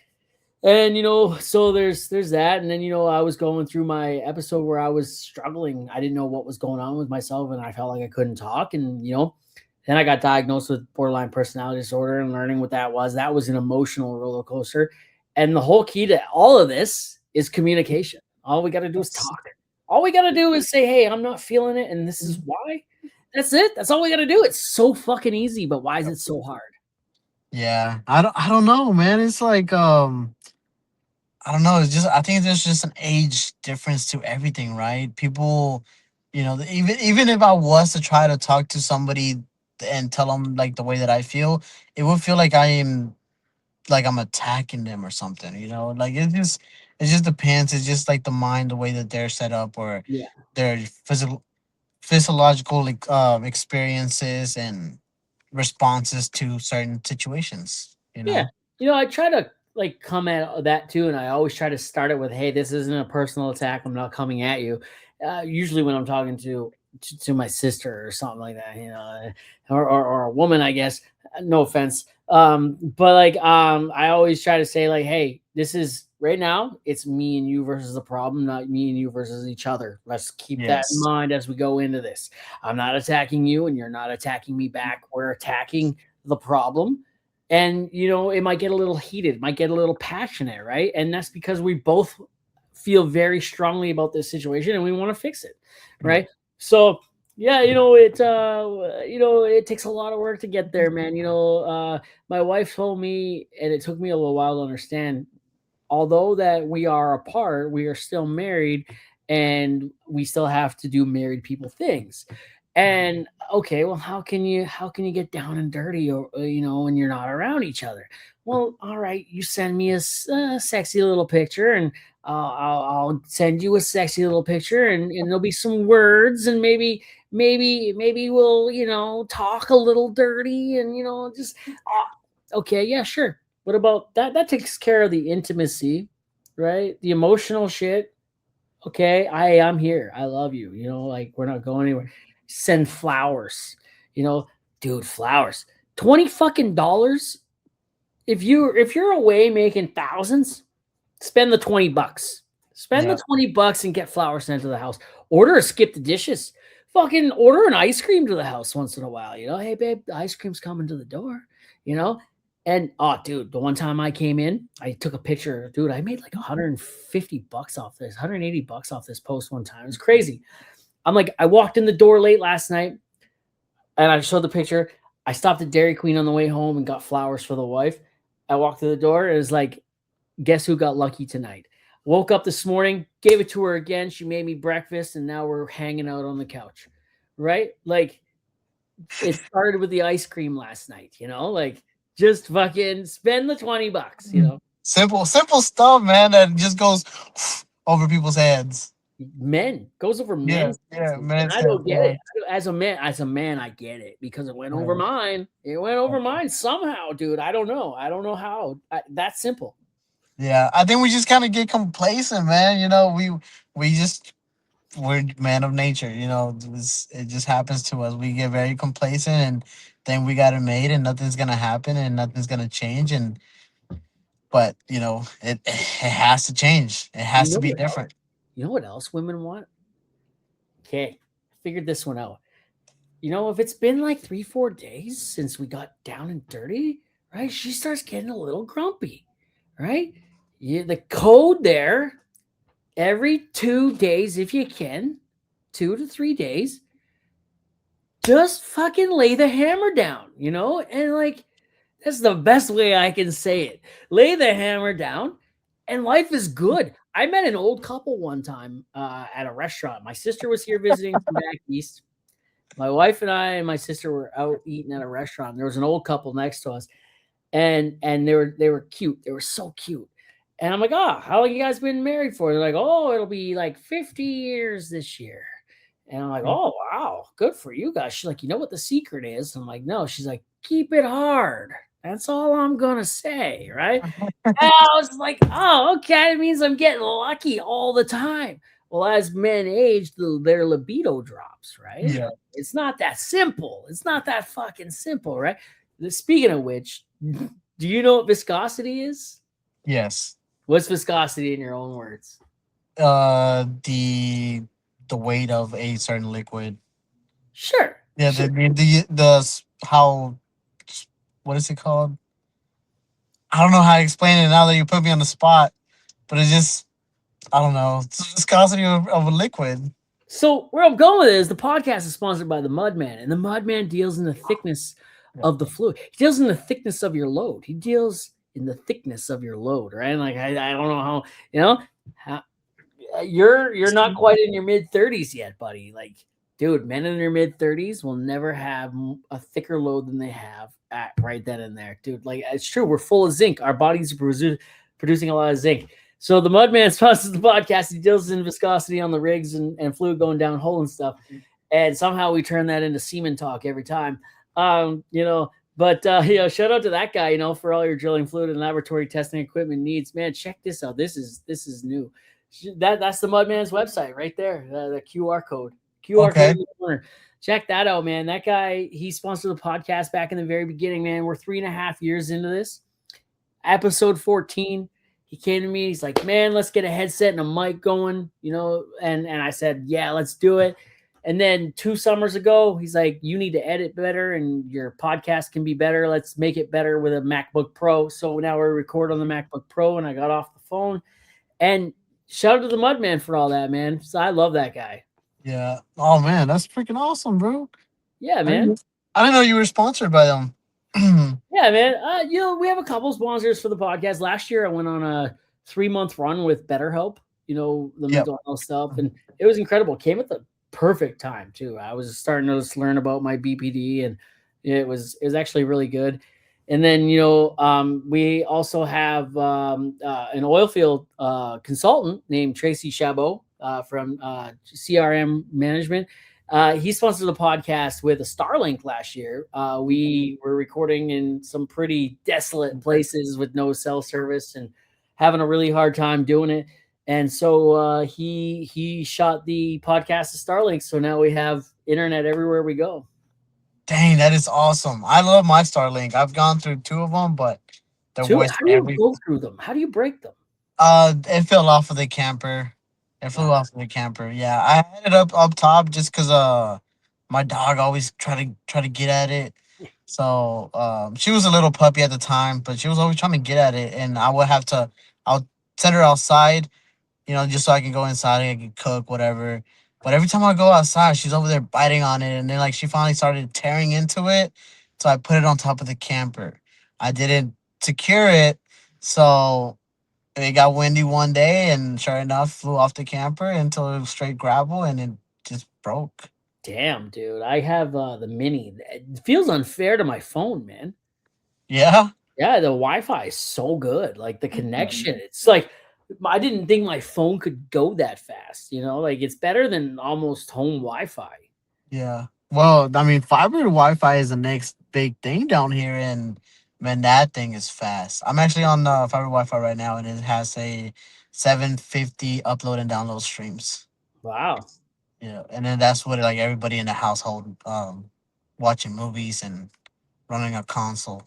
Speaker 1: And so there's that, and then I was going through my episode where I was struggling. I didn't know what was going on with myself, and I felt like I couldn't talk. And then I got diagnosed with borderline personality disorder, and learning what that was. That was an emotional roller coaster. And the whole key to all of this is communication. All we got to do is
Speaker 2: Yes.
Speaker 1: talk. All we got to do is say, "Hey, I'm not feeling it, and this is why." That's it. That's all we got to do. It's so fucking easy, but why is it so hard?
Speaker 2: Yeah. I don't know, man. It's like I don't know. It's just I think there's just an age difference to everything, right? People, even if I was to try to talk to somebody and tell them like the way that I feel, it would feel like I am like I'm attacking them or something. Like it just depends. It's just like the mind, the way that they're set up, or
Speaker 1: Yeah.
Speaker 2: their physiological like, experiences and responses to certain situations.
Speaker 1: Yeah. I try to like come at that too, and I always try to start it with, "Hey, this isn't a personal attack. I'm not coming at you." Usually, when I'm talking to my sister or something like that, or a woman, I guess. No offense, but like, I always try to say like, "Hey, this is right now. It's me and you versus the problem, not me and you versus each other. Let's keep that in
Speaker 2: Yes.
Speaker 1: mind as we go into this. I'm not attacking you, and you're not attacking me back. We're attacking the problem." And it might get a little heated, might get a little passionate, right? And that's because we both feel very strongly about this situation and we want to fix it, right? So yeah, it takes a lot of work to get there, man. My wife told me, and it took me a little while to understand, although that we are apart, we are still married and we still have to do married people things. And okay, well, how can you get down and dirty, or when you're not around each other? Well, all right, you send me a sexy little picture, and I'll send you a sexy little picture, and there'll be some words, and maybe we'll talk a little dirty, and just okay, yeah, sure. What about that? That takes care of the intimacy, right? The emotional shit. Okay, I'm here. I love you. Like we're not going anywhere. Send flowers. You know, dude, flowers. 20 fucking dollars. If you're away making thousands, spend the $20. Spend the
Speaker 2: Yeah.
Speaker 1: $20 and get flowers sent to the house. Order a skip the dishes. Fucking order an ice cream to the house once in a while. Hey babe, the ice cream's coming to the door. You know, and oh, dude, the one time I came in, I took a picture. Dude, I made like $150 off this, $180 off this post one time. It was crazy. I'm like, I walked in the door late last night and I showed the picture. I stopped at Dairy Queen on the way home and got flowers for the wife. I walked through the door. It was like, guess who got lucky tonight? Woke up this morning, gave it to her again. She made me breakfast, and now we're hanging out on the couch. Right? Like, it started with the ice cream last night, like just fucking spend the $20.
Speaker 2: Simple stuff, man, that just goes over people's heads.
Speaker 1: Men goes over
Speaker 2: Yeah,
Speaker 1: men's heads,
Speaker 2: yeah,
Speaker 1: and
Speaker 2: man's
Speaker 1: I
Speaker 2: head.
Speaker 1: don't get
Speaker 2: Yeah,
Speaker 1: it. As a man, I get it because it went over
Speaker 2: yeah.
Speaker 1: mine. It went over mine somehow, dude. I don't know. I don't know how. That's simple.
Speaker 2: Yeah, I think we just kind of get complacent, man. We just we're man of nature. It just happens to us. We get very complacent, and then we got it made, and nothing's gonna happen, and nothing's gonna change. And but it has to change. It
Speaker 1: You
Speaker 2: has
Speaker 1: know
Speaker 2: to be
Speaker 1: what else?
Speaker 2: different.
Speaker 1: You know what else women want? Okay, I figured this one out. If it's been like 3, 4 days since we got down and dirty, right? She starts getting a little grumpy, right? The code there, every 2 days, if you can, 2 to 3 days, just fucking lay the hammer down, and like that's the best way I can say it. Lay the hammer down, and life is good. I met an old couple one time at a restaurant. My sister was here visiting from back east. My wife and I and my sister were out eating at a restaurant. There was an old couple next to us, and they were cute. They were so cute. And I'm like, oh, how long you guys been married for? They're like, oh, it'll be like 50 years this year. And I'm like, oh, wow, good for you guys. She's like, you know what the secret is? I'm like, no. She's like, keep it hard. That's all I'm gonna say, right? And I was like, oh, okay. It means I'm getting lucky all the time. Well, as men age, their libido drops, right?
Speaker 2: Yeah.
Speaker 1: It's not that simple. It's not that fucking simple, right? Speaking of which, do you know what viscosity is?
Speaker 2: Yes.
Speaker 1: What's viscosity in your own words?
Speaker 2: The weight of a certain liquid.
Speaker 1: Sure.
Speaker 2: Yeah.
Speaker 1: Sure.
Speaker 2: How, what is it called? I don't know how to explain it now that you put me on the spot, but it's just, I don't know. It's the viscosity of a liquid.
Speaker 1: So where I'm going with it is the podcast is sponsored by the Mudman, and the Mudman deals in the thickness
Speaker 2: Yeah.
Speaker 1: of the fluid. He deals in the thickness of your load. He deals in the thickness of your load, right? Like I don't know how you're not quite in your mid-30s yet, buddy. Like, dude, men in their mid-30s will never have a thicker load than they have at right then and there, dude. Like, it's true. We're full of zinc. Our bodies are producing a lot of zinc. So the Mudman sponsors the podcast. He deals in viscosity on the rigs and fluid going down hole and stuff. And somehow we turn that into semen talk every time. But shout out to that guy, for all your drilling fluid and laboratory testing equipment needs. Man, check this out. This is new. That's the Mudman's website right there. The QR code. QR code
Speaker 2: Okay.
Speaker 1: in the corner. Check that out, man. That guy, he sponsored the podcast back in the very beginning, man. We're 3.5 years into this. Episode 14. He came to me. He's like, man, let's get a headset and a mic going, and I said, yeah, let's do it. And then 2 summers ago, he's like, you need to edit better and your podcast can be better. Let's make it better with a MacBook Pro. So now we record on the MacBook Pro, and I got off the phone. And Shout out to the Mudman for all that, man. So I love that guy.
Speaker 2: Yeah. Oh man, that's freaking awesome, bro.
Speaker 1: Yeah,
Speaker 2: I
Speaker 1: man.
Speaker 2: didn't, I didn't know you were sponsored by them.
Speaker 1: Yeah, man. We have a couple sponsors for the podcast. Last year, I went on a 3-month run with BetterHelp. The
Speaker 2: Yep.
Speaker 1: mental health stuff, and it was incredible. Came at the perfect time too. I was starting to just learn about my BPD, and it was actually really good. And then we also have an oilfield consultant named Tracy Chabot from CRM Management. He sponsored the podcast with a Starlink last year. We were recording in some pretty desolate places with no cell service and having a really hard time doing it. And so he shot the podcast to Starlink. So now we have internet everywhere we go.
Speaker 2: Dang, that is awesome. I love my Starlink. I've gone through two of them, but they're
Speaker 1: How
Speaker 2: worth
Speaker 1: do you
Speaker 2: every.
Speaker 1: go through them? How do you break them?
Speaker 2: It fell off of the camper. It flew
Speaker 1: Wow.
Speaker 2: off of the camper. Yeah, I had it up top just because my dog always try to get at it. So she was a little puppy at the time, but she was always trying to get at it, and I'll send her outside, just so I can go inside and I can cook whatever. But every time I go outside, she's over there biting on it, and then like she finally started tearing into it. So I put it on top of the camper. I didn't secure it, so it got windy one day, and sure enough, flew off the camper until it was straight gravel, and it just broke.
Speaker 1: Damn, dude. I have the mini. It feels unfair to my phone, man.
Speaker 2: Yeah.
Speaker 1: Yeah, the Wi-Fi is so good. Like the connection, it's like I didn't think my phone could go that fast. Like it's better than almost home Wi-Fi.
Speaker 2: Yeah. Well, I mean, fiber Wi-Fi is the next big thing down here, and man, that thing is fast. I'm actually on fiber Wi-Fi right now, and it has a 750 upload and download streams.
Speaker 1: Wow.
Speaker 2: Yeah, and then that's what like everybody in the household watching movies and running a console.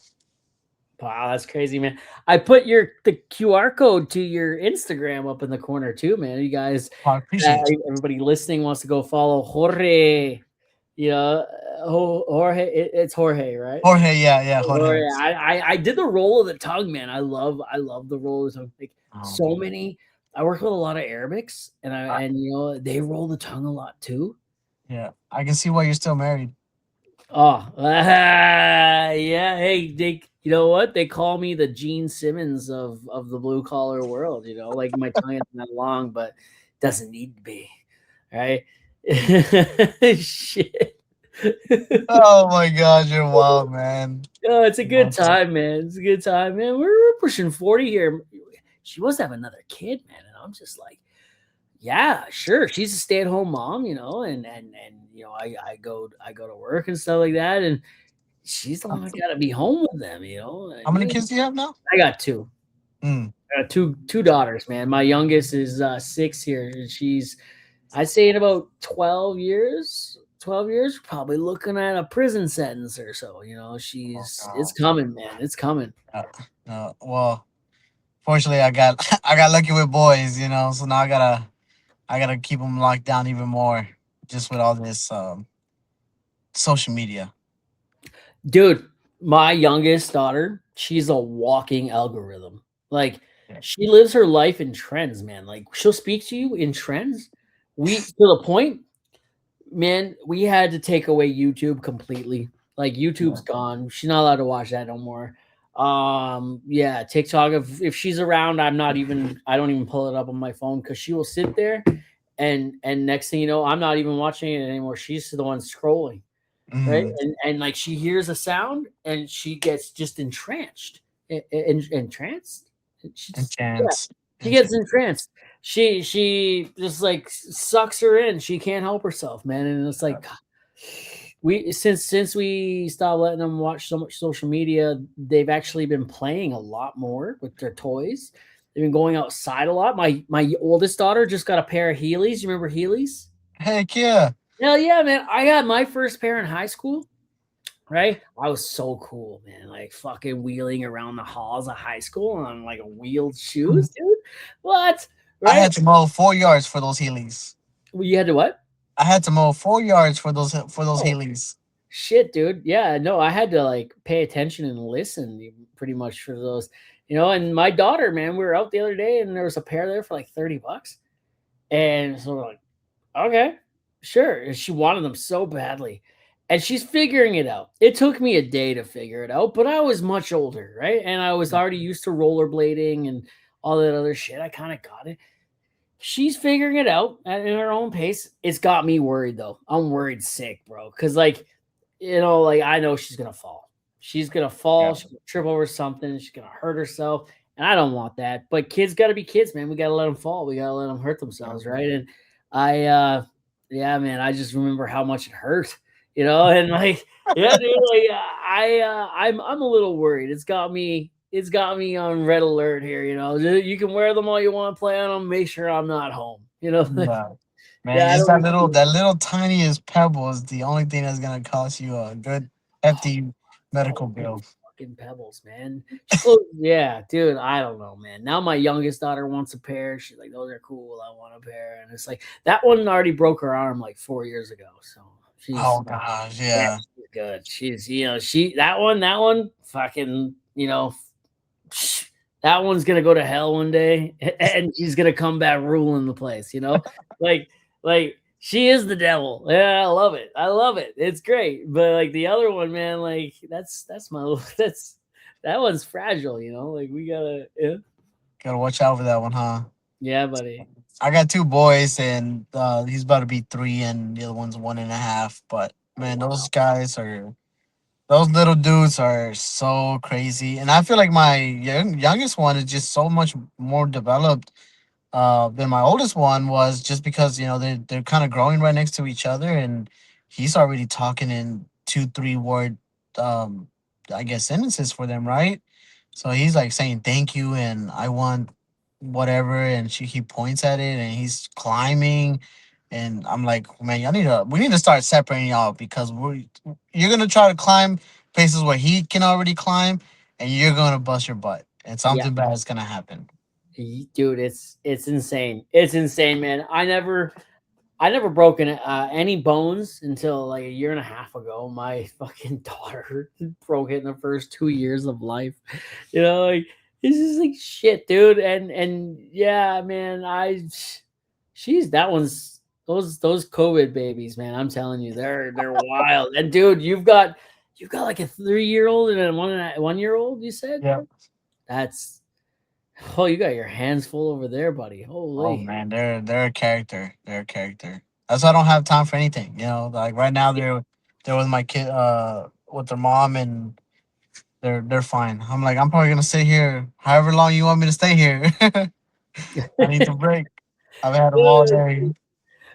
Speaker 1: Wow, that's crazy, man. I put the QR code to your Instagram up in the corner too, man. You guys,
Speaker 2: I appreciate you.
Speaker 1: everybody listening wants to go follow Jorge. Jorge, it's Jorge, right?
Speaker 2: Jorge, yeah, Jorge.
Speaker 1: Jorge. I did the roll of the tongue, man. I love the roll of the tongue. Like
Speaker 2: Oh,
Speaker 1: so many. I work with a lot of Arabics, and
Speaker 2: I,
Speaker 1: they roll the tongue a lot too.
Speaker 2: yeah, I can see why you're still married.
Speaker 1: Oh, yeah. Hey, you know what? They call me the Gene Simmons of the blue collar world. Like my tongue isn't that long, but doesn't need to be. Right? Shit.
Speaker 2: Oh my God, you're wild, man.
Speaker 1: Oh, it's a good
Speaker 2: Awesome.
Speaker 1: time, man. It's a good time, man. We're pushing 40 here. She wants to have another kid, man, and I'm just like, yeah, sure. She's a stay-at-home mom, and I go to work and stuff like that, and she's the one I gotta be home with them.
Speaker 2: How many kids do you have now?
Speaker 1: I got two.
Speaker 2: Mm.
Speaker 1: I got two daughters, man. My youngest is 6 here, and she's I'd say in about 12 years, probably looking at a prison sentence or so.
Speaker 2: Oh,
Speaker 1: It's
Speaker 2: God.
Speaker 1: coming, man. It's coming.
Speaker 2: Well, fortunately, I got I got lucky with boys, so now I gotta keep them locked down even more, just with all this social media.
Speaker 1: Dude, my youngest daughter, she's a walking algorithm. Like
Speaker 2: Yeah.
Speaker 1: she lives her life in trends, man. Like she'll speak to you in trends. We to the point, man, we had to take away YouTube completely. Like YouTube's gone. She's not allowed to watch that no more. Yeah, TikTok. If she's around, I don't even pull it up on my phone because she will sit there and next thing you know, I'm not even watching it anymore. She's the one scrolling. Right?
Speaker 2: Mm,
Speaker 1: And like she hears a sound and she gets just entranced. Entranced? Yeah,
Speaker 2: enchance.
Speaker 1: she gets
Speaker 2: Enchance.
Speaker 1: entranced. She just like sucks her in. She can't help herself, man. And it's like we since we stopped letting them watch so much social media, they've actually been playing a lot more with their toys. They've been going outside a lot. My oldest daughter just got a pair of Heelys. You remember Heelys?
Speaker 2: Heck yeah.
Speaker 1: Hell yeah, man. I got my first pair in high school, right? I was so cool, man. Like fucking wheeling around the halls of high school on like wheeled shoes, dude. What?
Speaker 2: I
Speaker 1: Right?
Speaker 2: had to mow 4 yards for those Heelys.
Speaker 1: Well, you had to what?
Speaker 2: I had to mow 4 yards for those
Speaker 1: Oh,
Speaker 2: Heelys.
Speaker 1: shit, dude. Yeah, no, I had to like pay attention and listen pretty much for those. And my daughter, man, we were out the other day and there was a pair there for like $30. And so we're like, okay, sure. And she wanted them so badly. And she's figuring it out. It took me a day to figure it out, but I was much older, right? And I was already used to rollerblading and all that other shit. I kind of got it. She's figuring it out in her own pace. It's got me worried though. I'm worried sick, bro. Cause like I know she's gonna fall. She's gonna fall.
Speaker 2: Yeah.
Speaker 1: She's gonna trip over something. She's gonna hurt herself, and I don't want that. But kids got to be kids, man. We gotta let them fall. We gotta let them hurt
Speaker 2: Yeah.
Speaker 1: themselves, right? And yeah, man. I just remember how much it hurt, and like, yeah, dude. Like, I'm a little worried. It's got me. It's got me on red alert here. You can wear them all you want, play on them. Make sure I'm not home.
Speaker 2: Yeah. Man,
Speaker 1: Yeah, I
Speaker 2: just
Speaker 1: don't.
Speaker 2: that little tiniest pebble is the only thing that's gonna cost you a good hefty medical
Speaker 1: Oh,
Speaker 2: bill.
Speaker 1: fucking pebbles, man. She goes, yeah, dude. I don't know, man. Now my youngest daughter wants a pair. She's like, those are cool. I want a pair. And it's like that one already broke her arm like 4 years ago. So she's
Speaker 2: Oh gosh,
Speaker 1: yeah,
Speaker 2: yeah.
Speaker 1: she's good. She's she that one fucking that one's gonna go to hell one day, and she's gonna come back ruling the place. Like she is the devil. Yeah, I love it. I love it. It's great. But like the other one, man, like that's my that one's fragile. Like we gotta
Speaker 2: Gotta watch out for that one, huh?
Speaker 1: yeah, buddy.
Speaker 2: I got two boys, and he's about to be 3, and the other one's 1.5. But
Speaker 1: Oh
Speaker 2: man,
Speaker 1: wow.
Speaker 2: those little dudes are so crazy, and I feel like my youngest one is just so much more developed than my oldest one was, just because they're kind of growing right next to each other, and he's already talking in 2 3 word, um, I guess, sentences for them, right? So he's like saying thank you and I want whatever, and he points at it and he's climbing, and I'm like, man, we need to start separating y'all, because you're gonna try to climb places where he can already climb, and you're gonna bust your butt, and
Speaker 1: Yeah,
Speaker 2: something bad is gonna happen.
Speaker 1: dude, it's insane. It's insane, man. I never broken any bones until like a year and a half ago. My fucking daughter broke it in the first 2 years of life. Like it's just like shit, dude. And yeah, man, she's that one's those COVID babies, man. I'm telling you, they're wild. And dude, you've got like a 3 year old and a 1 year old. You said
Speaker 2: Yeah.
Speaker 1: that's you got your hands full over there, buddy.
Speaker 2: Oh
Speaker 1: Holy.
Speaker 2: man, they're a character. They're a character. That's why I don't have time for anything. Like right now they're with my kid, with their mom, and they're fine. I'm like, I'm probably gonna stay here however long you want me to stay here. I need to break. I've had them all day.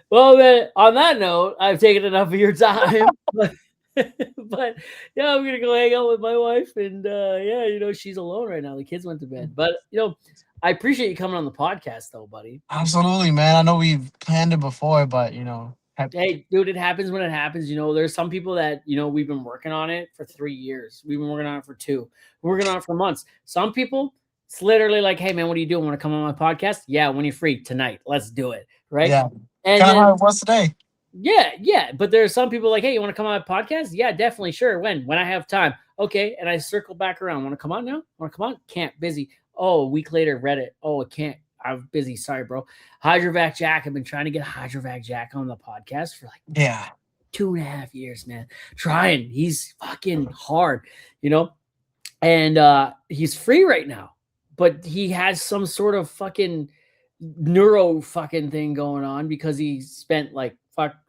Speaker 1: Well, then, on that note, I've taken enough of your time, but yeah, I'm gonna go hang out with my wife, and yeah, she's alone right now. The kids went to bed, but I appreciate you coming on the podcast, though, buddy.
Speaker 2: Absolutely, man. I know we've planned it before, but
Speaker 1: Hey, dude, it happens when it happens. There's some people that we've been working on it for 3 years. We've been working on it for 2. We're working on it for months. Some people, it's literally like, hey, man, what are you doing? Want to come on my podcast? Yeah, when you're free tonight, let's do it, right?
Speaker 2: yeah,
Speaker 1: And
Speaker 2: kind of how
Speaker 1: then
Speaker 2: it was today.
Speaker 1: yeah. But there are some people like, hey, you want to come on my podcast? Yeah, definitely, sure. When I have time. Okay. And I circle back around. Want to come on now? Want to come on? Can't. Busy. Oh, a week later, Reddit. Oh, I can't. I'm busy. Sorry, bro. Hydrovac Jack. I've been trying to get Hydrovac Jack on the podcast for like
Speaker 2: Yeah.
Speaker 1: 2.5 years, man. Trying. He's fucking hard, you know? And he's free right now, but he has some sort of fucking neuro fucking thing going on because he spent like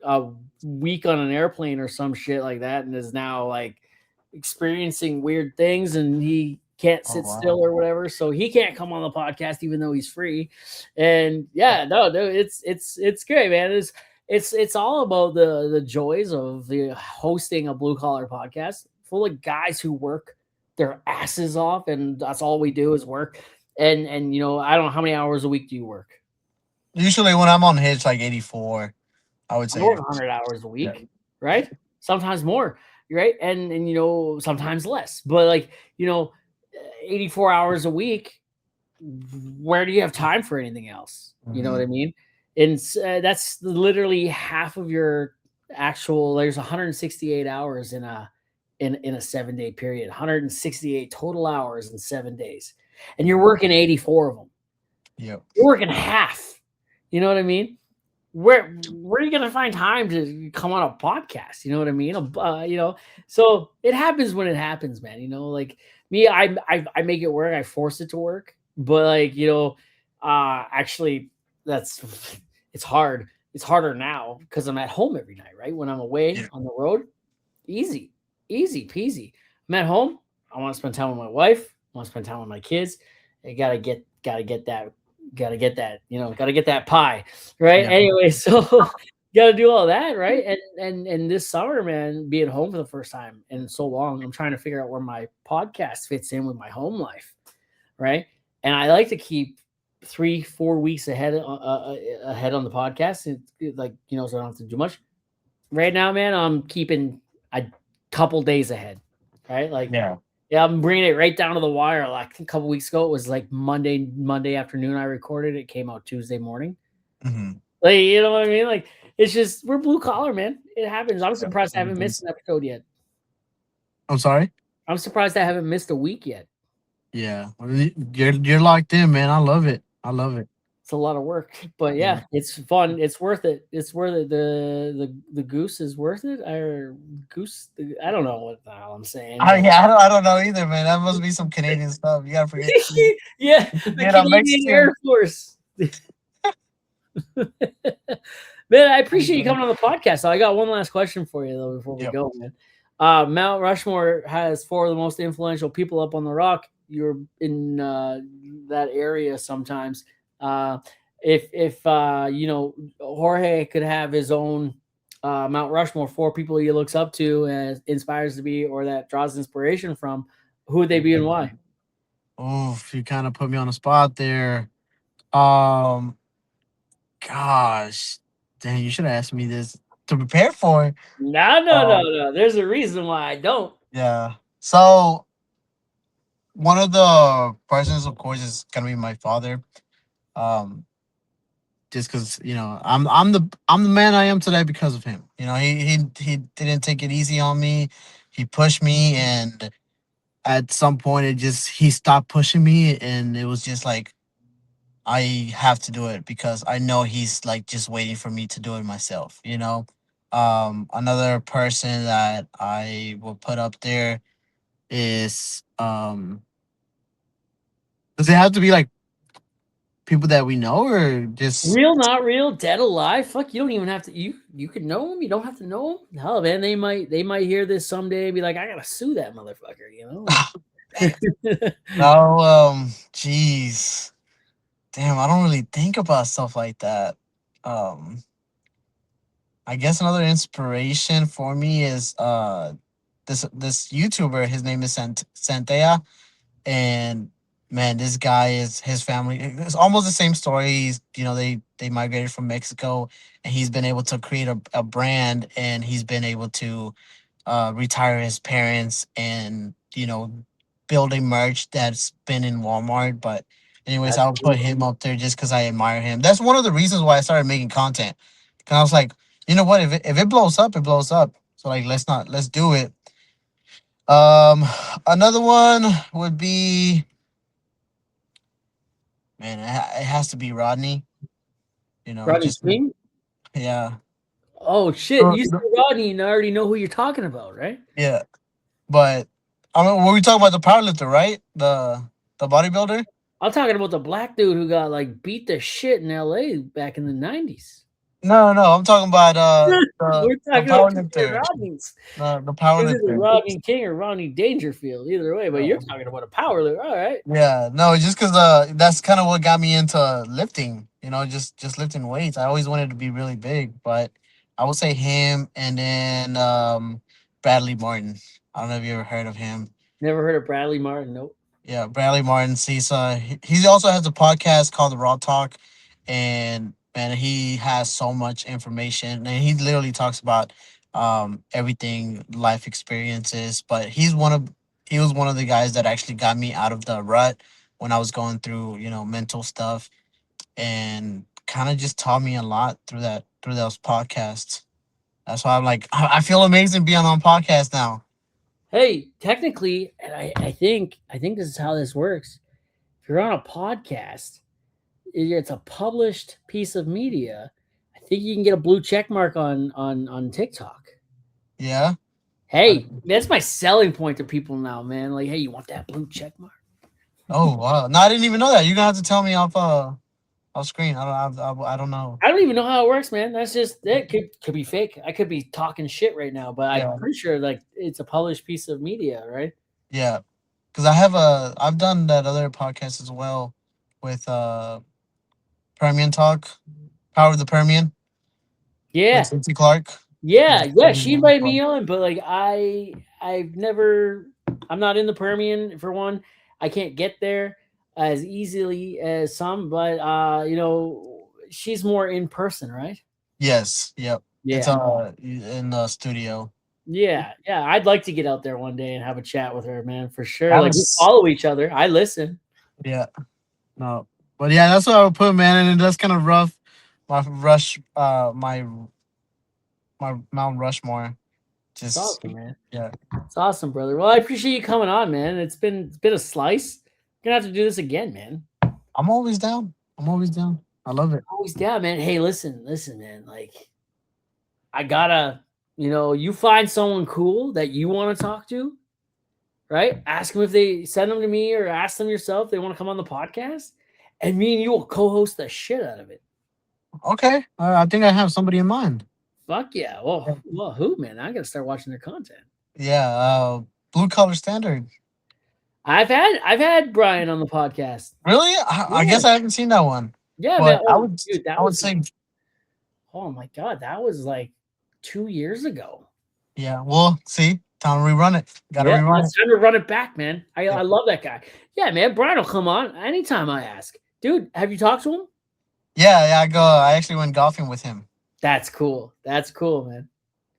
Speaker 1: a week on an airplane or some shit like that and is now like experiencing weird things and he can't
Speaker 2: Oh
Speaker 1: sit
Speaker 2: wow.
Speaker 1: still or whatever, so he can't come on the podcast even though he's free. And yeah, no, it's great, man. It's all about the joys of the hosting a blue collar podcast full of guys who work their asses off, and that's all we do is work. And I don't know how many hours a week do you work?
Speaker 2: Usually when I'm on hitch, like 84, I would
Speaker 1: I
Speaker 2: say.
Speaker 1: work 100 hours a
Speaker 2: Yeah.
Speaker 1: week, right? Sometimes more, right? And sometimes less. But like, 84 hours a week, where do you have time for anything else? You know what
Speaker 2: Mhm.
Speaker 1: I mean? And that's literally half of your actual. There's 168 hours in a 7-day period. 168 total hours in 7 days. and you're working 84 of them.
Speaker 2: Yep.
Speaker 1: You're working half. You know what I mean? Where are you gonna find time to come on a podcast? You know what I mean? So it happens when it happens, man. Like me, I make it work. I force it to work, but like actually, that's it's hard. It's harder now because I'm at home every night, right? When I'm away
Speaker 2: Yeah.
Speaker 1: on the road, easy, easy peasy. I'm at home. I want to spend time with my wife. I want to spend time with my kids. I gotta get that pie, right?
Speaker 2: Yeah.
Speaker 1: Anyway, so gotta do all that, right? And this summer, man, being home for the first time in so long, I'm trying to figure out where my podcast fits in with my home life, right? And I like to keep 3-4 weeks ahead on the podcast, like so I don't have to do much. Right now, man, I'm keeping a couple days ahead, right? Like,
Speaker 2: Yeah.
Speaker 1: yeah, I'm bringing it right down to the wire. Like a couple weeks ago, it was like Monday afternoon. I recorded it. Came out Tuesday morning.
Speaker 2: Hmm.
Speaker 1: Like, you know what I mean? Like, it's just we're blue collar, man. It happens. I'm
Speaker 2: Yep.
Speaker 1: surprised I haven't
Speaker 2: Everything's.
Speaker 1: missed an episode yet.
Speaker 2: I'm sorry.
Speaker 1: I'm surprised I haven't missed a week yet.
Speaker 2: Yeah. Well, you're locked in, man. I love it. I love it.
Speaker 1: It's a lot of work, but
Speaker 2: Yeah.
Speaker 1: yeah, it's fun. It's worth it. It's worth it. The goose is worth it, or goose. I don't know what the hell I'm saying, but
Speaker 2: Yeah, I don't know either, man. That must be some Canadian stuff. You gotta forget.
Speaker 1: yeah, the
Speaker 2: Get a
Speaker 1: Canadian
Speaker 2: Mexican.
Speaker 1: Air Force. Man, I appreciate you coming on the podcast. So I got one last question for you though before we
Speaker 2: Yep.
Speaker 1: go, man. Mount Rushmore has four of the most influential people up on the rock. You're in that area sometimes. Uh, if Jorge could have his own Mount Rushmore, four people he looks up to and inspires to be, or that draws inspiration from, who would they be and why?
Speaker 2: Oof, you kind of put me on the spot there. Um, Gosh, dang, you should have asked me this to prepare for it.
Speaker 1: No, no, no,
Speaker 2: Um,
Speaker 1: no. There's a reason why I don't.
Speaker 2: yeah. So one of the persons, of course, is gonna be my father. Um, just because I'm the man I am today because of him. He didn't take it easy on me. He pushed me, and at some point, he stopped pushing me, and it was just like I have to do it because I know he's like just waiting for me to do it myself. Another person that I will put up there is does it have to be like people that we know or just
Speaker 1: Real, not real, dead, alive. Fuck, you don't even have to. You can know them. You don't have to know them. Hell, man, they might hear this someday. And be like, I gotta sue that motherfucker.
Speaker 2: dang. No, jeez. Damn, I don't really think about stuff like that. Um I guess another inspiration for me is this YouTuber. His name is Santea, and man, this guy is his family. It's almost the same story. They migrated from Mexico, and he's been able to create a brand, and he's been able to retire his parents, and build a merch that's been in Walmart. But anyways,
Speaker 1: That's
Speaker 2: I'll put
Speaker 1: cool.
Speaker 2: him up there just because I admire him. That's one of the reasons why I started making content. Cause I was like, you know what? If it blows up, it blows up. So like, let's do it. Um, Another one would be, man, it has to be Rodney.
Speaker 1: Rodney
Speaker 2: Just
Speaker 1: King.
Speaker 2: yeah.
Speaker 1: Oh shit!
Speaker 2: Uh,
Speaker 1: You said Rodney, and I already know who you're talking about, right?
Speaker 2: Yeah, but I mean, were we talking about the powerlifter, right? The bodybuilder.
Speaker 1: I'm talking about the black dude who got like beat the shit in L.A. back in the '90s.
Speaker 2: No, no, I'm talking about
Speaker 1: We're
Speaker 2: the
Speaker 1: talking about two different
Speaker 2: powerlifter.
Speaker 1: Rodneys.
Speaker 2: The
Speaker 1: It was either
Speaker 2: powerlifter.
Speaker 1: Rodney King or Rodney Dangerfield, either way. But you're talking about a power lift. All right.
Speaker 2: Yeah, no, just because that's kind of what got me into lifting. Just lifting weights. I always wanted to be really big, but I would say him, and then Bradley Martin. I don't know if you ever heard of him.
Speaker 1: Never heard of Bradley Martin. Nope.
Speaker 2: Yeah, Bradley Martin. He also has a podcast called the Raw Talk, and man, he has so much information, and he literally talks about everything, life experiences. But he was one of the guys that actually got me out of the rut when I was going through mental stuff, and kind of just taught me a lot through those podcasts. That's why I'm like, I feel amazing being on podcast now.
Speaker 1: Hey, technically, and I think this is how this works. if you're on a podcast, it's a published piece of media. I think you can get a blue check mark on TikTok.
Speaker 2: Yeah.
Speaker 1: Hey, that's my selling point to people now, man. Like, hey, you want that blue check mark?
Speaker 2: Oh wow! No, I didn't even know that. You're gonna have to tell me off screen. I don't know.
Speaker 1: I don't even know how it works, man. That's just it. Could be fake. I could be talking shit right now, but I'm
Speaker 2: Yeah.
Speaker 1: pretty sure like it's a published piece of media, right?
Speaker 2: Yeah, because I've done that other podcast as well with Permian Talk, Power of the Permian
Speaker 1: Yeah,
Speaker 2: with Cincy Clark.
Speaker 1: yeah. She invited me on, but like I'm not in the Permian for one. I can't get there as easily as some, but she's more in person, right?
Speaker 2: Yes. Yep. It's
Speaker 1: Yeah.
Speaker 2: in the studio.
Speaker 1: Yeah, I'd like to get out there one day and have a chat with her, man, for sure.
Speaker 2: I
Speaker 1: Like we
Speaker 2: was
Speaker 1: follow each other. I listen.
Speaker 2: Yeah. No. But yeah, that's what I would put, man, and that's kind of rough. My Mount Rushmore.
Speaker 1: It's
Speaker 2: Just
Speaker 1: awesome, man.
Speaker 2: yeah.
Speaker 1: It's awesome, brother. Well, I appreciate you coming on, man. It's been a slice. Gonna have to do this again, man.
Speaker 2: I'm always down. I love it.
Speaker 1: Always down, man. Hey, listen, man. Like, I gotta, you find someone cool that you want to talk to, right? Ask them if they send them to me or ask them yourself if they want to come on the podcast, and me and you will co-host the shit out of it.
Speaker 2: Okay. I think I have somebody in mind.
Speaker 1: Fuck yeah. Well, who, man? I gotta start watching their content.
Speaker 2: Yeah. Blue Collar Standard.
Speaker 1: I've had Brian on the podcast.
Speaker 2: Really? I guess I haven't seen that one.
Speaker 1: Yeah,
Speaker 2: But
Speaker 1: man.
Speaker 2: I
Speaker 1: Oh,
Speaker 2: would.
Speaker 1: dude,
Speaker 2: I would say.
Speaker 1: oh my god, that was like 2 years ago.
Speaker 2: Yeah. Well, see, time to rerun it. Got to rerun it.
Speaker 1: It's time to run it back, man. I love that guy. Yeah, man. Brian will come on anytime I ask. Dude, have you talked to him?
Speaker 2: Yeah. I actually went golfing with him.
Speaker 1: That's cool. That's cool, man.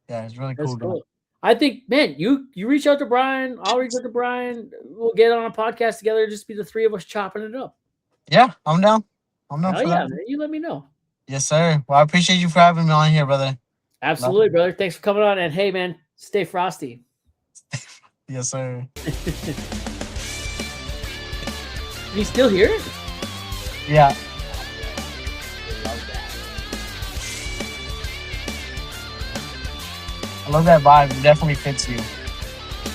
Speaker 2: Yeah, it's really
Speaker 1: That's
Speaker 2: cool.
Speaker 1: cool. I think, man, you reach out to Brian. I'll reach out to Brian. We'll get on a podcast together. Just be the three of us chopping it up.
Speaker 2: Yeah, I'm down. I'm down
Speaker 1: Oh
Speaker 2: for
Speaker 1: yeah,
Speaker 2: that.
Speaker 1: man. You let me know.
Speaker 2: Yes, sir. Well, I appreciate you for having me on here, brother.
Speaker 1: Absolutely, brother. Thanks for coming on. And hey, man, stay frosty.
Speaker 2: Yes, sir.
Speaker 1: You still here?
Speaker 2: Yeah. I love that vibe. It definitely fits you.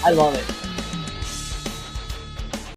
Speaker 1: I love it.